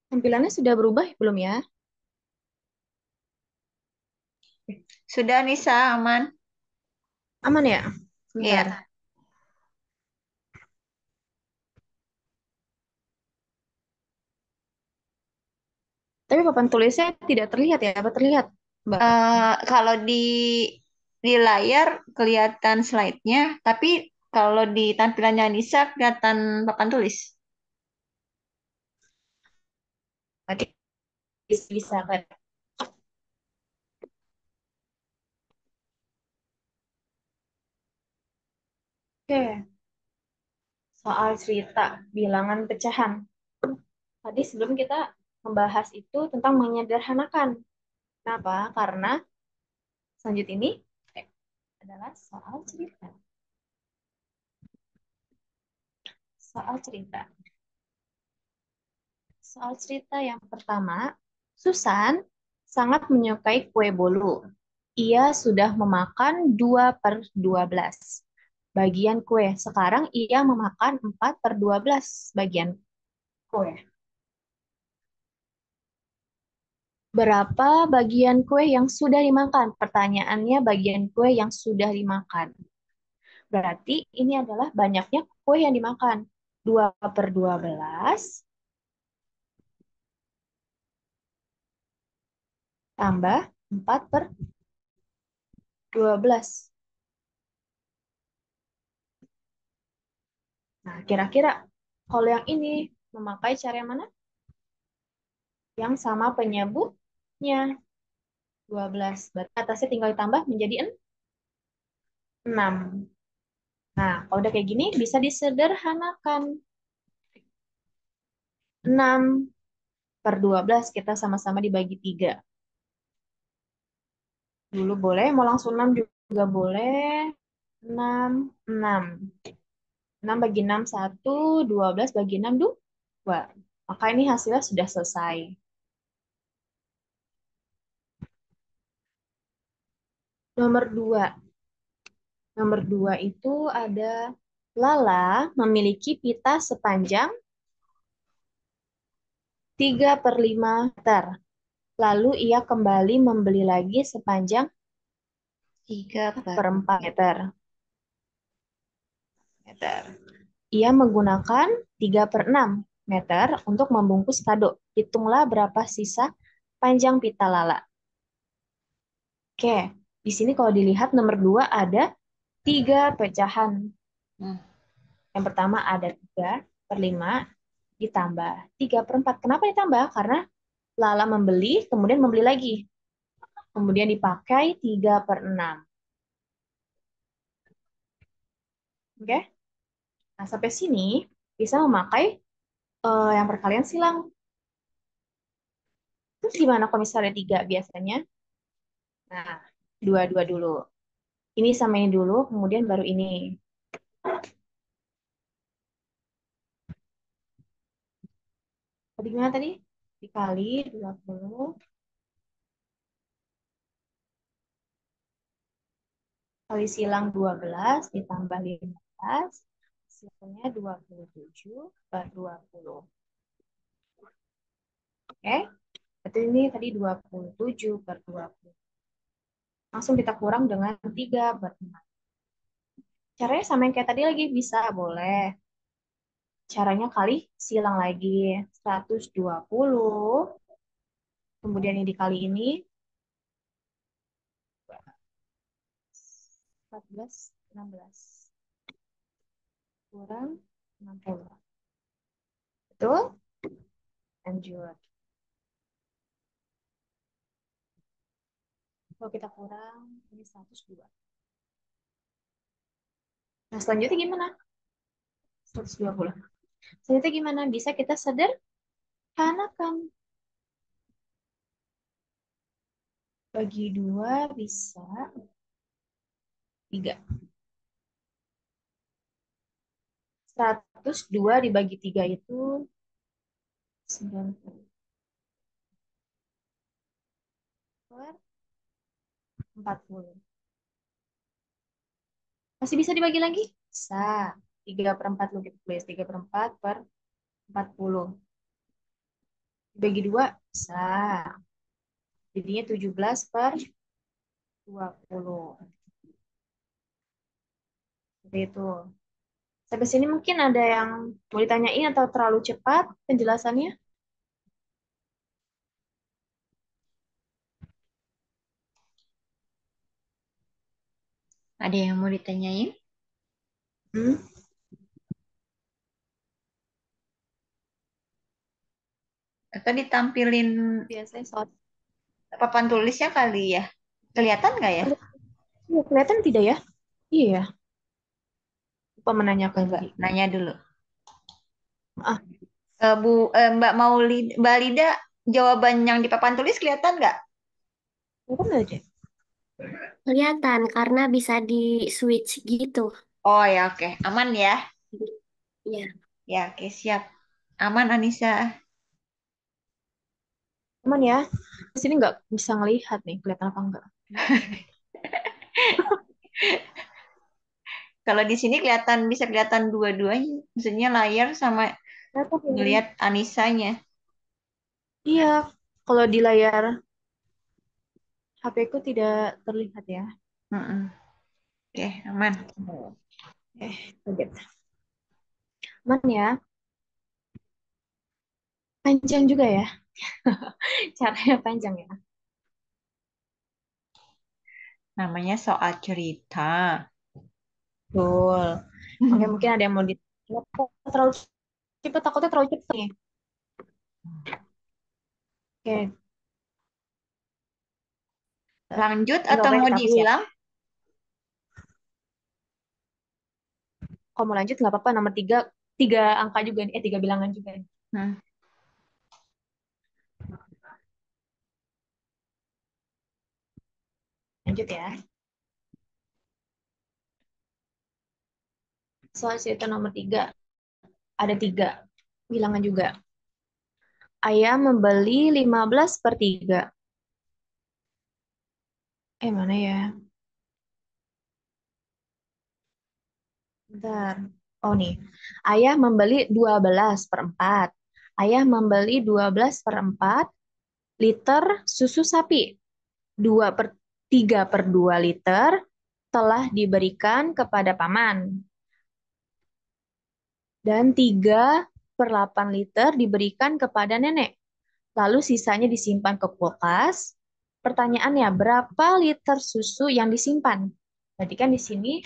Tampilannya sudah berubah belum ya? Sudah Nisa, aman? Aman ya? Sebentar. Iya. Tapi papan tulisnya tidak terlihat ya? Apa terlihat, Mbak? Kalau di layar kelihatan slide-nya, tapi kalau di tampilannya Nisa kelihatan papan tulis. Berarti bisa kan? Oke. Soal cerita bilangan pecahan. Tadi sebelum kita membahas itu tentang menyederhanakan. Kenapa? Karena selanjut ini adalah soal cerita. Soal cerita. Soal cerita yang pertama, Susan sangat menyukai kue bolu. Ia sudah memakan 2/12 bagian kue. Sekarang ia memakan 4/12 bagian kue. Berapa bagian kue yang sudah dimakan? Pertanyaannya bagian kue yang sudah dimakan. Berarti ini adalah banyaknya kue yang dimakan. 2/12 tambah 4/12. Nah, kira-kira kalau yang ini memakai cara yang mana? Yang sama penyebutnya 12. Berarti atasnya tinggal ditambah menjadi 6. Nah, kalau udah kayak gini bisa disederhanakan. 6/12 kita sama-sama dibagi 3. Dulu boleh, mau langsung 6 juga boleh. 6, 6. 6 bagi 6, 1. 12 bagi 6, 2. Maka ini hasilnya sudah selesai. Nomor 2. Nomor 2 itu ada Lala memiliki pita sepanjang 3/5 meter. Lalu ia kembali membeli lagi sepanjang 3 per per 4 meter. meter. Ia menggunakan 3 per 6 meter untuk membungkus kado. Hitunglah berapa sisa panjang pita lala. Oke, di sini kalau dilihat nomor 2 ada 3 pecahan. Hmm. Yang pertama ada 3 per 5 ditambah 3 per 4. Kenapa ditambah? Karena Lala membeli, kemudian membeli lagi. Kemudian dipakai 3 per 6. Oke? Nah, sampai sini bisa memakai yang perkalian silang. Terus gimana kalau misalnya 3 biasanya? Nah, 2 dulu. Ini sama ini dulu, kemudian baru ini. Tadi gimana tadi? Dikali 20 kali silang 12 ditambah 15, hasilnya 27 per 20. Oke? Berarti ini tadi 27 per 20. Langsung kita kurang dengan 3 per 6. Caranya sama yang kayak tadi lagi, bisa, boleh. Caranya kali silang lagi 120, kemudian ini dikali ini 14, 16. Kurang 60. Betul? Lanjut. Kalau kita kurang, ini 102. Nah, selanjutnya gimana? 120. Selanjutnya gimana? Bisa kita sederhanakan. Bagi 2 bisa 3. 102 dibagi 3 itu 90 per 40. Masih bisa dibagi lagi? Bisa. 3 per 4 lu kita tulis. 3 per 4 per 40. Dibagi 2? Bisa. Jadinya 17 per 20. Seperti itu. Sampai sini mungkin ada yang mau ditanyain atau terlalu cepat penjelasannya? Ada yang mau ditanyain? Hmm? Atau ditampilin Biasanya soal papan tulisnya kali ya? Kelihatan nggak ya? iya, kelihatan tidak ya? Iya, lupa menanyakan Coba tadi. nanya dulu. Ah, Mbak Lida, jawaban yang di papan tulis kelihatan nggak? bukan aja. Kelihatan karena bisa di switch gitu. Oh ya, oke. Aman ya? Ya. Ya, oke, siap. Aman, Anissa. Cuman ya, di sini nggak bisa ngelihat nih, kelihatan apa enggak. Kalau di sini bisa kelihatan dua-duanya. Maksudnya layar sama Kelihatan ya? ngelihat Anissanya. Iya, kalau di layar HP ku tidak terlihat ya. Mm-mm. Oke, aman. Kaget. Aman ya, panjang juga ya. Caranya panjang ya. Namanya soal cerita. Betul. Oke, mungkin ada yang mau di terlalu cepat, takutnya terlalu cepat nih. Oke, Lanjut atau tinggal mau kita hapus ya. diulang? Kalau mau lanjut nggak apa-apa, nomor 3, 3 angka juga nih, 3 bilangan juga nih. Hmm. Lanjut ya. Soal cerita nomor 3, ada 3 bilangan juga. Ayah membeli 15 per 3. Mana ya? Bentar. Oh nih. Ayah membeli 12 per 4. Ayah membeli 12 per 4 liter susu sapi. 2 per 3/2 liter telah diberikan kepada paman. Dan 3/8 liter diberikan kepada nenek. Lalu sisanya disimpan ke kulkas. Pertanyaannya, berapa liter susu yang disimpan? Berarti kan di sini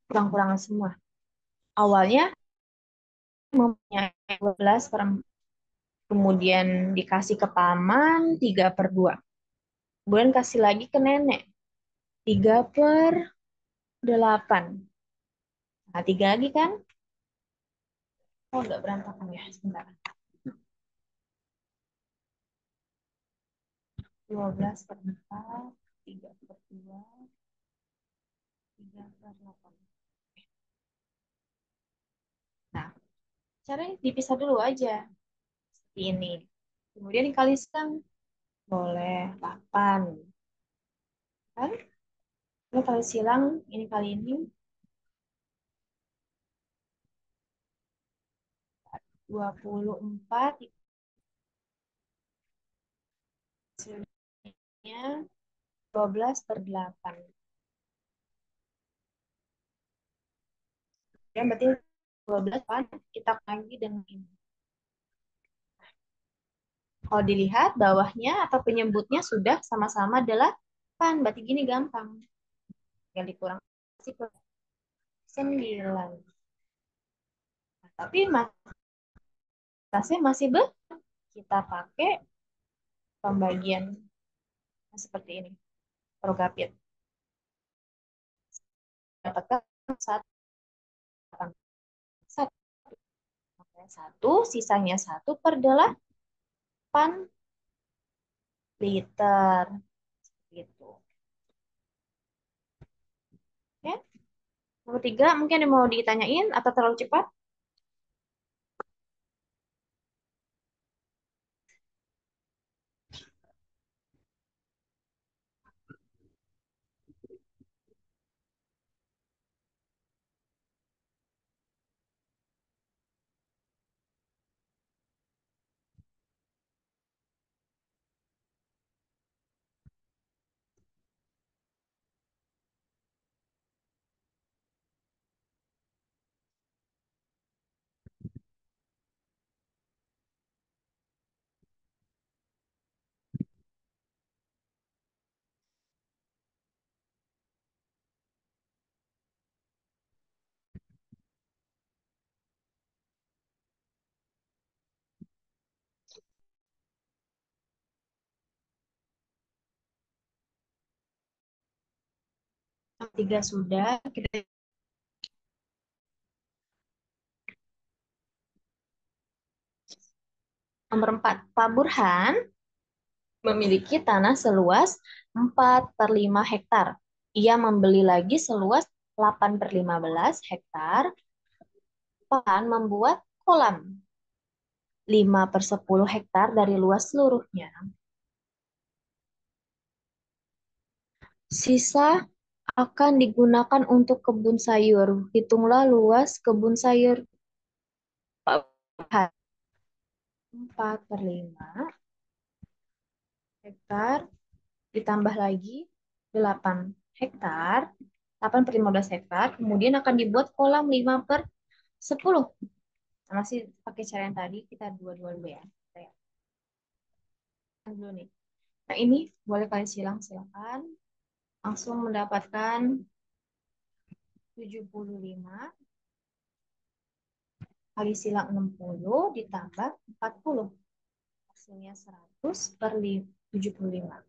kurang-kurangan semua. Awalnya mempunyai 12 per, kemudian dikasih ke paman 3/2. Kemudian kasih lagi ke nenek 3/8. Nah, 3 lagi kan? Oh, enggak berantakan ya, sebentar. 12/4, 3/2, 3/8. Nah, caranya dipisah dulu aja. Seperti ini. Kemudian dikali setengah. Boleh 8. Kan? Ini kali silang, ini kali ini. 24. Hasilnya 12/8. Ya, berarti 12 kan kita bagi dengan ini. Kalau dilihat bawahnya atau penyebutnya sudah sama-sama 8. Berarti gini gampang. Yang dikurang 9. Nah, tapi masih kita pakai pembagian seperti ini. Progapit. Dapatkan 1, sisanya 1/8 liter. Gitu. Oke. Nomor 3, mungkin ada mau ditanyain atau terlalu cepat? Nomor 3 sudah. Nomor 4, Pak Burhan memiliki tanah seluas 4/5 hektar. Ia membeli lagi seluas 8/15 hektar. Pan membuat kolam 5/10 hektar dari luas seluruhnya. Sisa akan digunakan untuk kebun sayur. Hitunglah luas kebun sayur Pak Burhan. 4/5 hektar ditambah lagi 8 hektar, 8/15 hektar, kemudian akan dibuat kolam 5/10. Masih pakai cara yang tadi, kita dua-dua dulu ya. Saya dulu nih. Nah, ini boleh kalian silakan. Langsung mendapatkan 75 kali silang 60 ditambah 40. Hasilnya 100/75.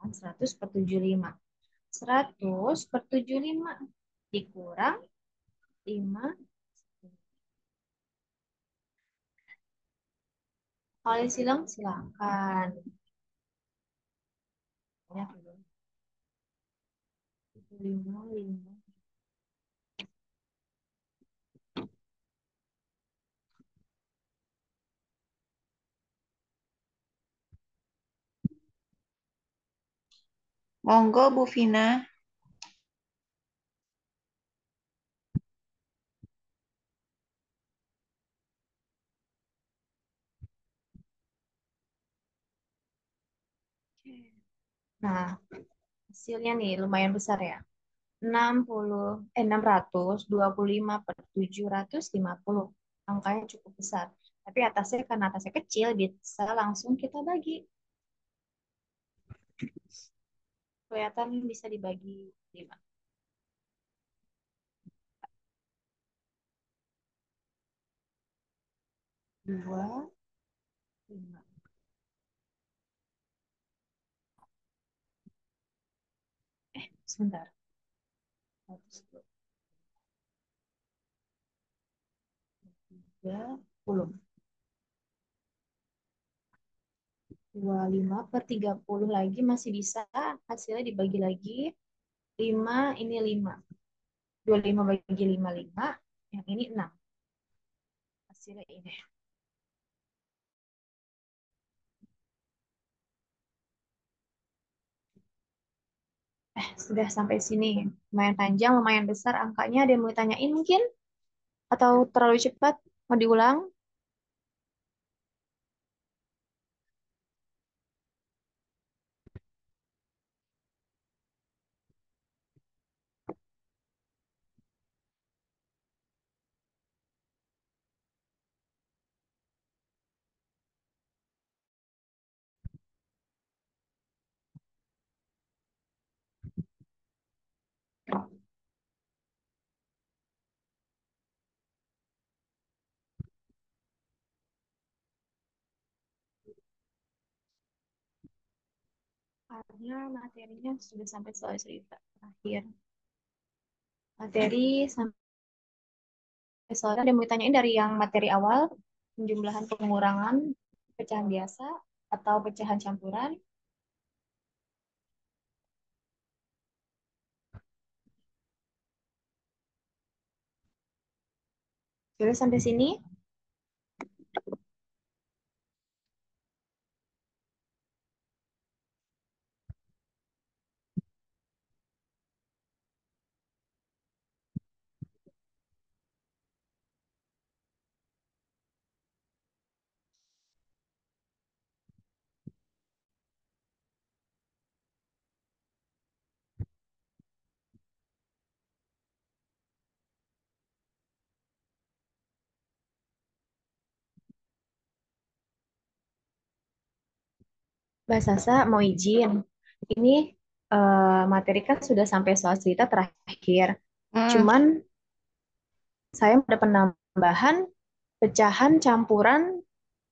100/75. 100/75 dikurang 5. Kalian silakan. Banyak belum? 5, 5. Monggo Bu Vina. Nah, hasilnya nih lumayan besar ya. 625 per 750. Angkanya cukup besar. Tapi atasnya karena atasnya kecil bisa langsung kita bagi. Kelihatan bisa dibagi 5. 2, 5. Sebentar. 30. 25 per 30 lagi masih bisa. Hasilnya dibagi lagi. 5 ini 5. 25 bagi 5, 5. Yang ini 6. Hasilnya ini. Sudah sampai sini. Lumayan panjang, lumayan besar angkanya. Ada yang mau ditanyain mungkin? Atau terlalu cepat? Mau diulang? Karena materinya sudah sampai soal cerita terakhir. Materi sampai soal ada yang mau ditanyain dari yang materi awal, penjumlahan pengurangan, pecahan biasa, atau pecahan campuran. Jadi sampai sini. Mbak Sasa mau izin. Ini materi kan sudah sampai soal cerita terakhir. Cuman saya ada penambahan pecahan campuran,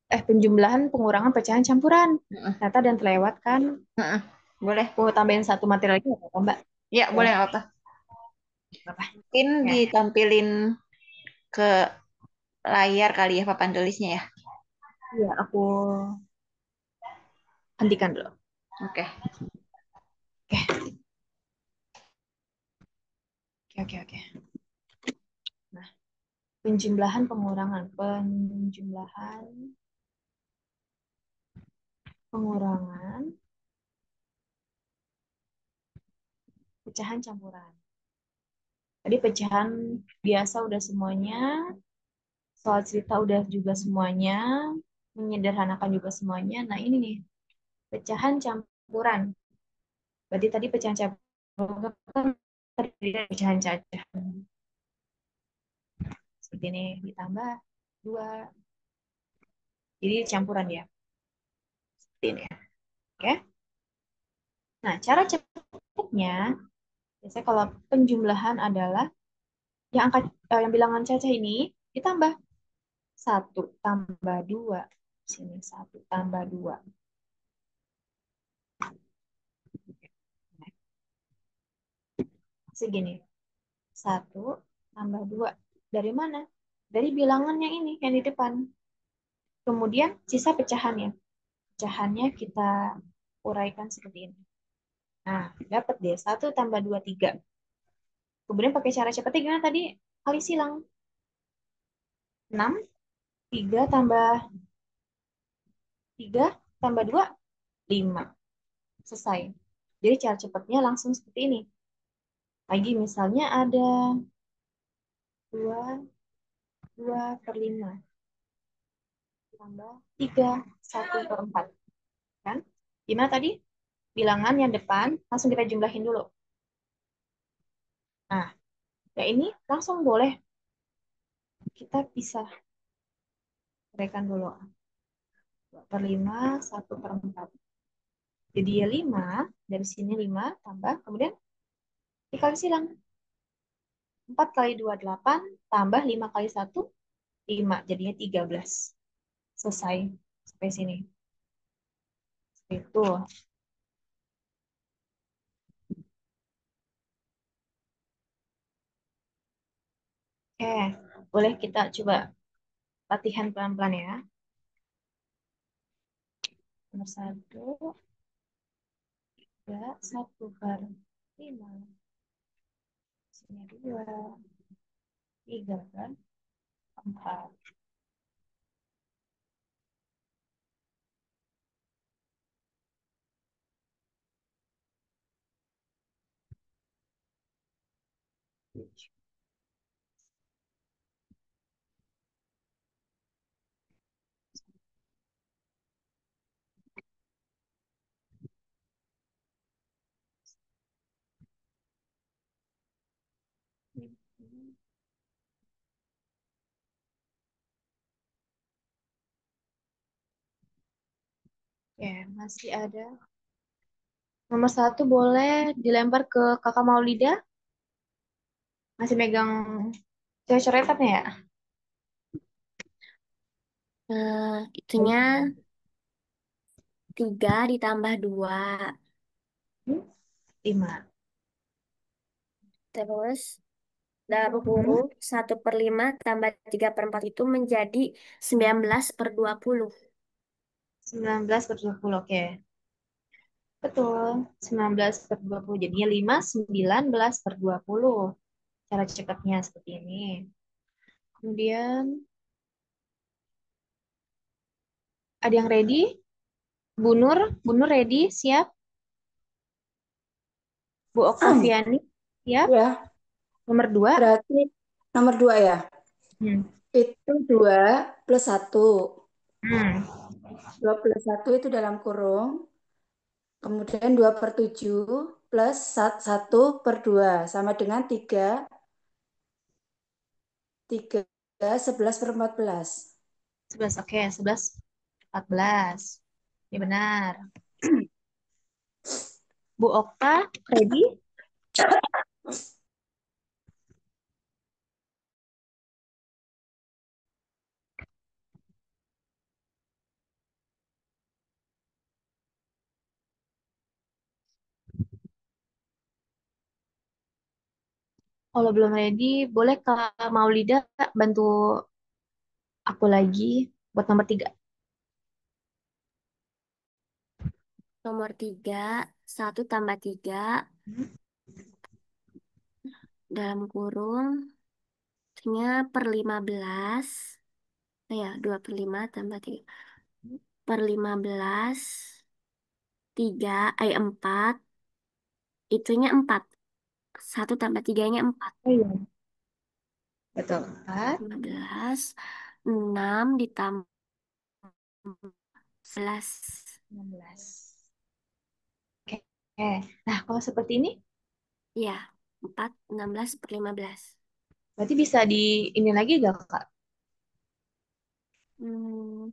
penjumlahan pengurangan pecahan campuran. Ternyata dan terlewat kan. Boleh. Mau tambahin satu materi lagi nggak apa-apa, Mbak? Ya, boleh nggak apa. Mungkin Ya. ditampilin ke layar kali ya papan tulisnya ya. Iya, aku hentikan dulu. Oke. Oke. Nah, penjumlahan pengurangan pecahan campuran. Tadi pecahan biasa udah semuanya, soal cerita udah juga semuanya, menyederhanakan juga semuanya. Nah, ini nih, pecahan campuran. Berarti tadi pecahan campuran kan terdiri dari pecahan cacahan. Seperti ini ditambah 2. Jadi campuran ya. Seperti ini. Oke. Nah, cara cepatnya, biasanya kalau penjumlahan adalah yang bilangan cacah ini ditambah 1 tambah 2. Sini 1 tambah 2. Segini. 1 tambah 2. Dari mana? Dari bilangannya ini yang di depan. Kemudian sisa pecahannya. Pecahannya kita uraikan seperti ini. Nah, dapat deh. 1 tambah 2, 3. Kemudian pakai cara cepatnya gimana tadi? Kali silang. 6. 3 tambah 3 tambah 2, 5. Selesai. Jadi cara cepatnya langsung seperti ini. Lagi misalnya ada 2 per 5 tambah 3, 1 per 4. Kan? Gimana tadi? bilangan yang depan langsung kita jumlahin dulu. Nah, ya ini langsung boleh kita pisah. Berikan dulu. 2/5, 1/4. Jadi ya 5, dari sini 5 tambah, kemudian dikali silang. 4 kali 2, 8, tambah 5 kali 1, 5. Jadinya 13. Selesai. Sampai sini. Itu. Oke, boleh kita coba latihan pelan-pelan ya. Nomor 1, 3, 1/5. Sini 2, 3 kan? 4. Oke, masih ada. Nomor 1 boleh dilempar ke kakak Maulida. Masih megang coret-coretannya ya? Itunya 3 ditambah 2. 5. Terus dalam kurung 1/5 tambah 3/4 itu menjadi 19/20. 19/20, oke. Betul, 19/20. Jadinya 5, 19/20. Cara cepatnya seperti ini. Kemudian, ada yang ready? Bu Nur ready? Siap? Bu Oktaviani? Siap? Ya, Nomor 2. berarti nomor 2 ya. Hmm. Itu 2 plus 1. Hmm. 2 plus 1 itu dalam kurung. Kemudian 2/7 plus 1/2 sama dengan 3 11/14. 11, oke. 11, 14. Ini benar. Bu Okta, ready? Kalau belum ready, boleh Kak Maulida bantu aku lagi buat nomor 3. Nomor 3, 1 tambah 3 dalam kurung itunya per 15. Ya, 2/5 tambah 3 per 15. 4. Itunya 4. 1 tambah 3-nya 4. Oh iya, betul. 4, 15. 6 ditambah 11. 16. Oke. Oke. Nah, kalau seperti ini, Ya, 4, 16/15. berarti bisa di ini lagi gak, Kak? Hmm,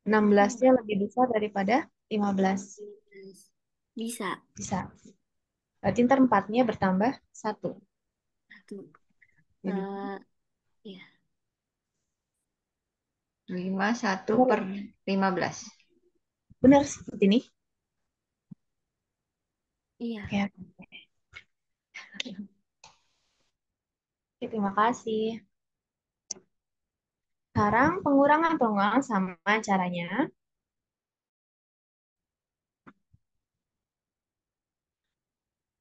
16-nya lebih besar daripada 15. bisa. Bisa. Berarti ntar 4-nya bertambah 1. Tuh. Jadi, Ya, 5, 1 per benar, 15. benar seperti ini. iya. Oke. Oke, terima kasih. Sekarang pengurangan sama caranya.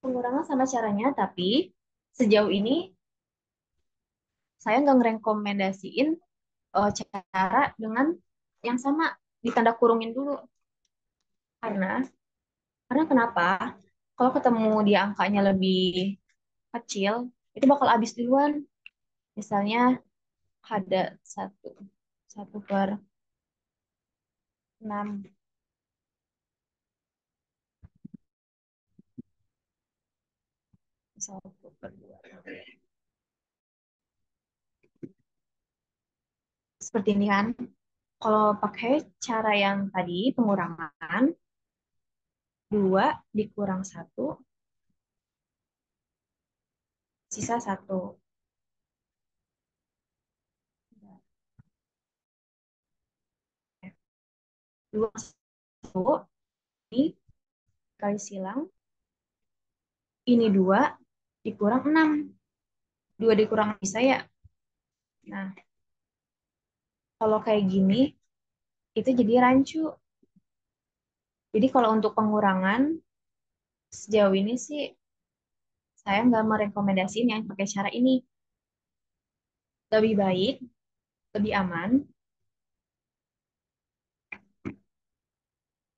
Pengurangan sama caranya, tapi sejauh ini saya nggak ngerekomendasiin cara dengan yang sama ditanda kurungin dulu. Karena karena kenapa? Kalau ketemu dia angkanya lebih kecil, itu bakal habis duluan. Misalnya ada 1/6. 1/2. Seperti ini kan. Kalau pakai cara yang tadi, pengurangan, 2 dikurang 1, sisa 1. 2 1, ini kali silang, ini 2 dikurang 6. 2 dikurang 6 bisa ya? Nah, kalau kayak gini, itu jadi rancu. Jadi kalau untuk pengurangan, sejauh ini sih saya nggak merekomendasiin yang pakai cara ini. Lebih baik, lebih aman,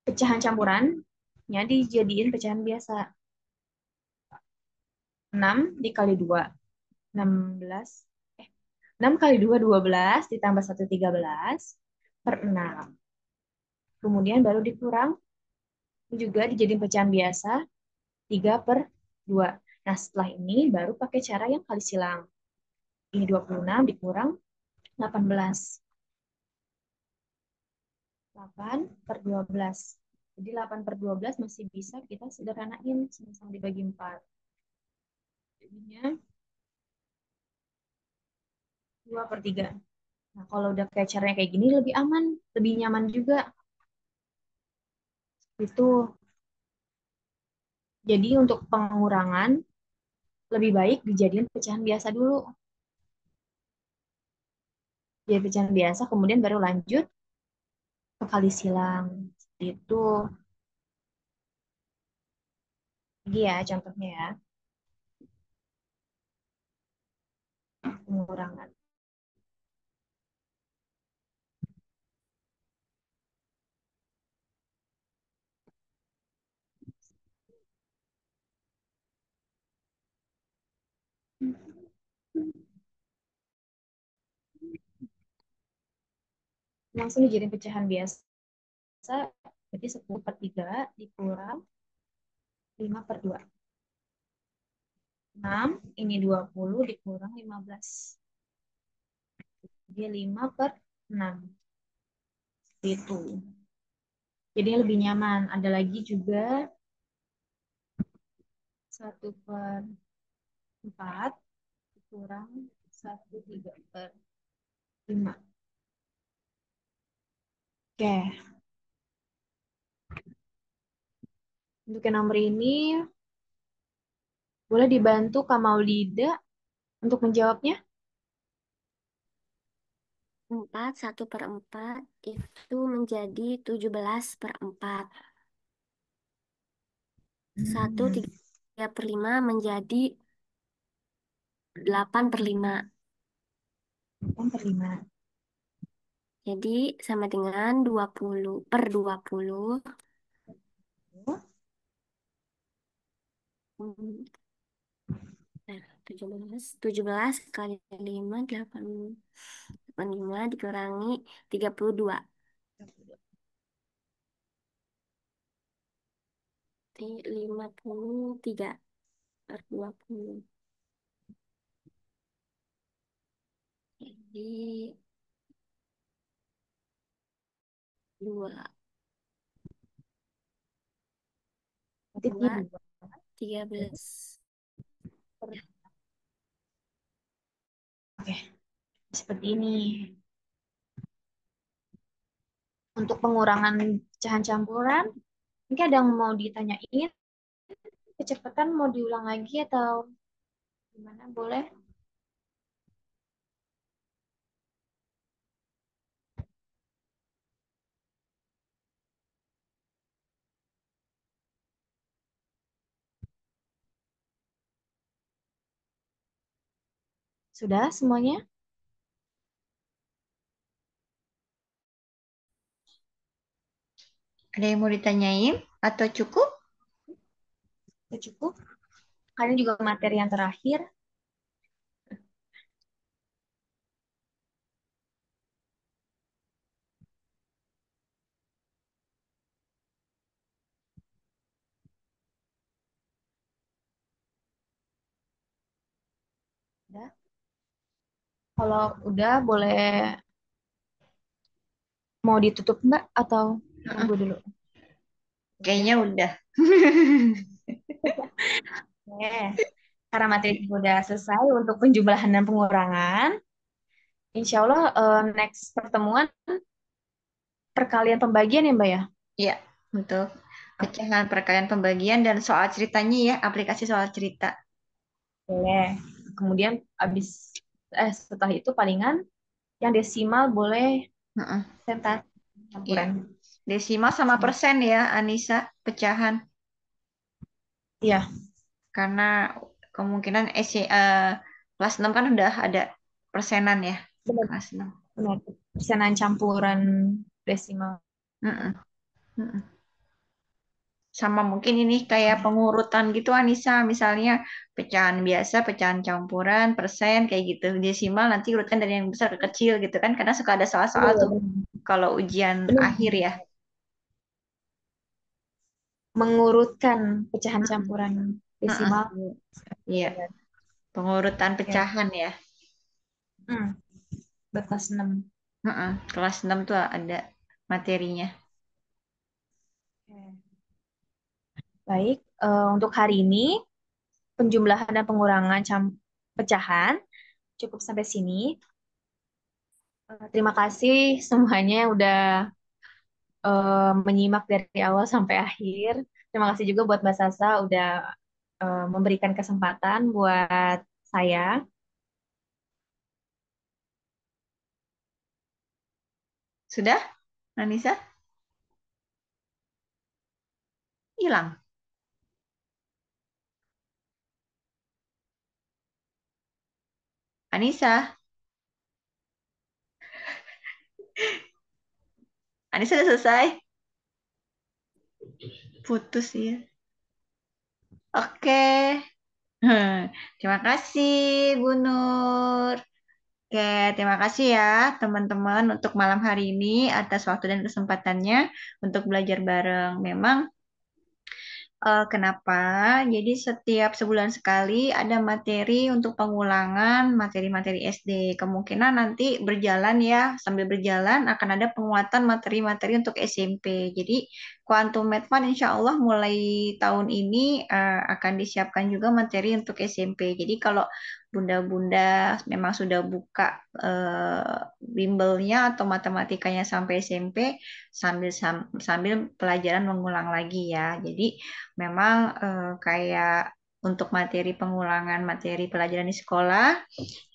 pecahan campurannya dijadiin pecahan biasa. 6 dikali 2, 16. 6 kali 2, 12, ditambah 1, 13, per 6. Kemudian baru dikurang, juga dijadiin pecahan biasa, 3 per 2. Nah, setelah ini baru pakai cara yang kali silang. Ini 26 dikurang 18. 8 per 12. Jadi 8 per 12 masih bisa kita sederhanain sama-sama dibagi 4. Jadinya 2 per 3. Nah, kalau udah kayak caranya kayak gini lebih aman, lebih nyaman juga. Itu. Jadi untuk pengurangan lebih baik dijadiin pecahan biasa dulu. Jadi pecahan biasa kemudian baru lanjut ke kali silang. Itu. Ini ya contohnya ya. Pengurangan. Langsung dijadiin pecahan biasa. Berarti 10 per 3 dikurang 5 per 2. 6, ini 20 dikurang 15. Jadi 5 per 6. Itu. Jadi lebih nyaman. Ada lagi juga 1 per 4 dikurang 1, 3 per 5. Oke. Untuk yang nomor ini, boleh dibantu Kak Maulida untuk menjawabnya? 4, 1/4 itu menjadi 17 per 4. 1, 3 per 5 menjadi 8 per 5. 8 per 5. Jadi sama dengan 20 per 20. Hmm, Nah, 17 kali 5, 85 dikurangi 32. Jadi 53 per 20. Jadi 2, Titiknya 2, 2. 13. Oke, seperti ini. Untuk pengurangan pecahan campuran, mungkin ada yang mau ditanyain? Kecepatan mau diulang lagi atau gimana? Boleh? Sudah semuanya? Ada yang mau ditanyain atau cukup? Sudah cukup? Kalian juga materi yang terakhir. Kalau udah boleh mau ditutup Mbak atau Heeh, nunggu dulu? Udah. kayaknya udah. Oke. Karena materi udah selesai untuk penjumlahan dan pengurangan, insya Allah next pertemuan perkalian pembagian ya Mbak ya? Iya, betul. Pecahan perkalian pembagian dan soal ceritanya ya, aplikasi soal cerita. Boleh. Kemudian setelah itu palingan yang desimal boleh Heeh, sentas iya. campuran. Desimal sama persen ya, Anissa, pecahan. Iya, Karena kemungkinan kelas 6 kan udah ada persenan ya, benar, kelas 6. benar. Persenan campuran desimal. Heeh, heeh. Sama mungkin ini kayak pengurutan gitu Anissa, misalnya pecahan biasa, pecahan campuran, persen kayak gitu. Desimal nanti urutkan dari yang besar ke kecil gitu kan, karena suka ada soal-soal Benar, tuh benar. kalau ujian Benar. akhir ya. Mengurutkan pecahan Mm-mm. campuran Mm-mm. desimal. Iya, Benar. pengurutan Ya. pecahan ya. Kelas 6. Mm-mm. Kelas 6 tuh ada materinya. Oke. Baik, untuk hari ini penjumlahan dan pengurangan pecahan cukup sampai sini. Terima kasih semuanya yang udah menyimak dari awal sampai akhir. Terima kasih juga buat Mbak Sasa udah memberikan kesempatan buat saya. Sudah, Anissa? Hilang. Anissa? Anissa sudah selesai? Putus ya. Oke. Terima kasih, Bu Nur. Oke, terima kasih ya teman-teman untuk malam hari ini atas waktu dan kesempatannya untuk belajar bareng. Memang kenapa? Jadi setiap sebulan sekali ada materi untuk pengulangan materi-materi SD. Kemungkinan nanti berjalan ya, sambil berjalan akan ada penguatan materi-materi untuk SMP. Jadi Quantum Math Fund insya Allah mulai tahun ini akan disiapkan juga materi untuk SMP. Jadi kalau bunda-bunda memang sudah buka bimbelnya atau matematikanya sampai SMP, sambil pelajaran mengulang lagi ya. Jadi memang kayak untuk materi pengulangan materi pelajaran di sekolah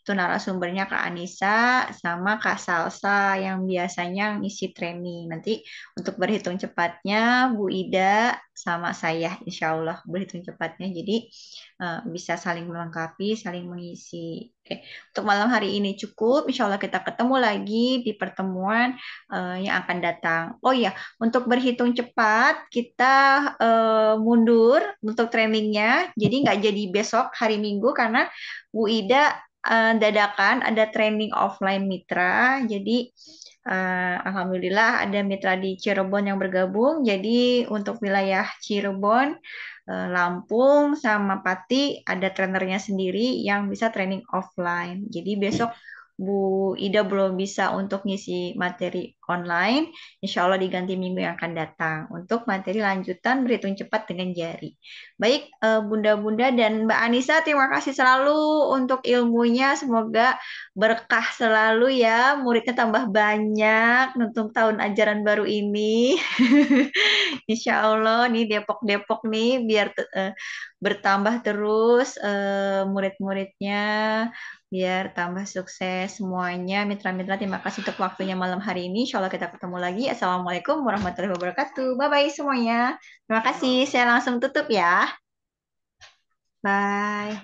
itu narasumbernya Kak Anissa sama Kak Salsa yang biasanya ngisi training. Nanti untuk berhitung cepatnya Bu Ida sama saya insya Allah berhitung cepatnya. Jadi bisa saling melengkapi, saling mengisi. Oke, untuk malam hari ini cukup. Insya Allah kita ketemu lagi di pertemuan yang akan datang. Oh iya, untuk berhitung cepat kita mundur untuk trainingnya. Jadi nggak jadi besok hari Minggu karena Bu Ida dadakan ada training offline mitra. Jadi alhamdulillah ada mitra di Cirebon yang bergabung. Jadi untuk wilayah Cirebon, Lampung sama Pati ada trainernya sendiri yang bisa training offline. Jadi besok Bu Ida belum bisa untuk ngisi materi online, insya Allah diganti minggu yang akan datang untuk materi lanjutan berhitung cepat dengan jari. Baik, Bunda-Bunda dan Mbak Anissa, terima kasih selalu untuk ilmunya. Semoga berkah selalu ya, muridnya tambah banyak untuk tahun ajaran baru ini. Insya Allah nih Depok-Depok nih biar bertambah terus murid-muridnya, biar tambah sukses semuanya. Mitra-mitra, terima kasih untuk waktunya malam hari ini. Insya Allah kita ketemu lagi. Assalamualaikum warahmatullahi wabarakatuh. Bye-bye semuanya. Terima kasih. Saya langsung tutup ya. Bye.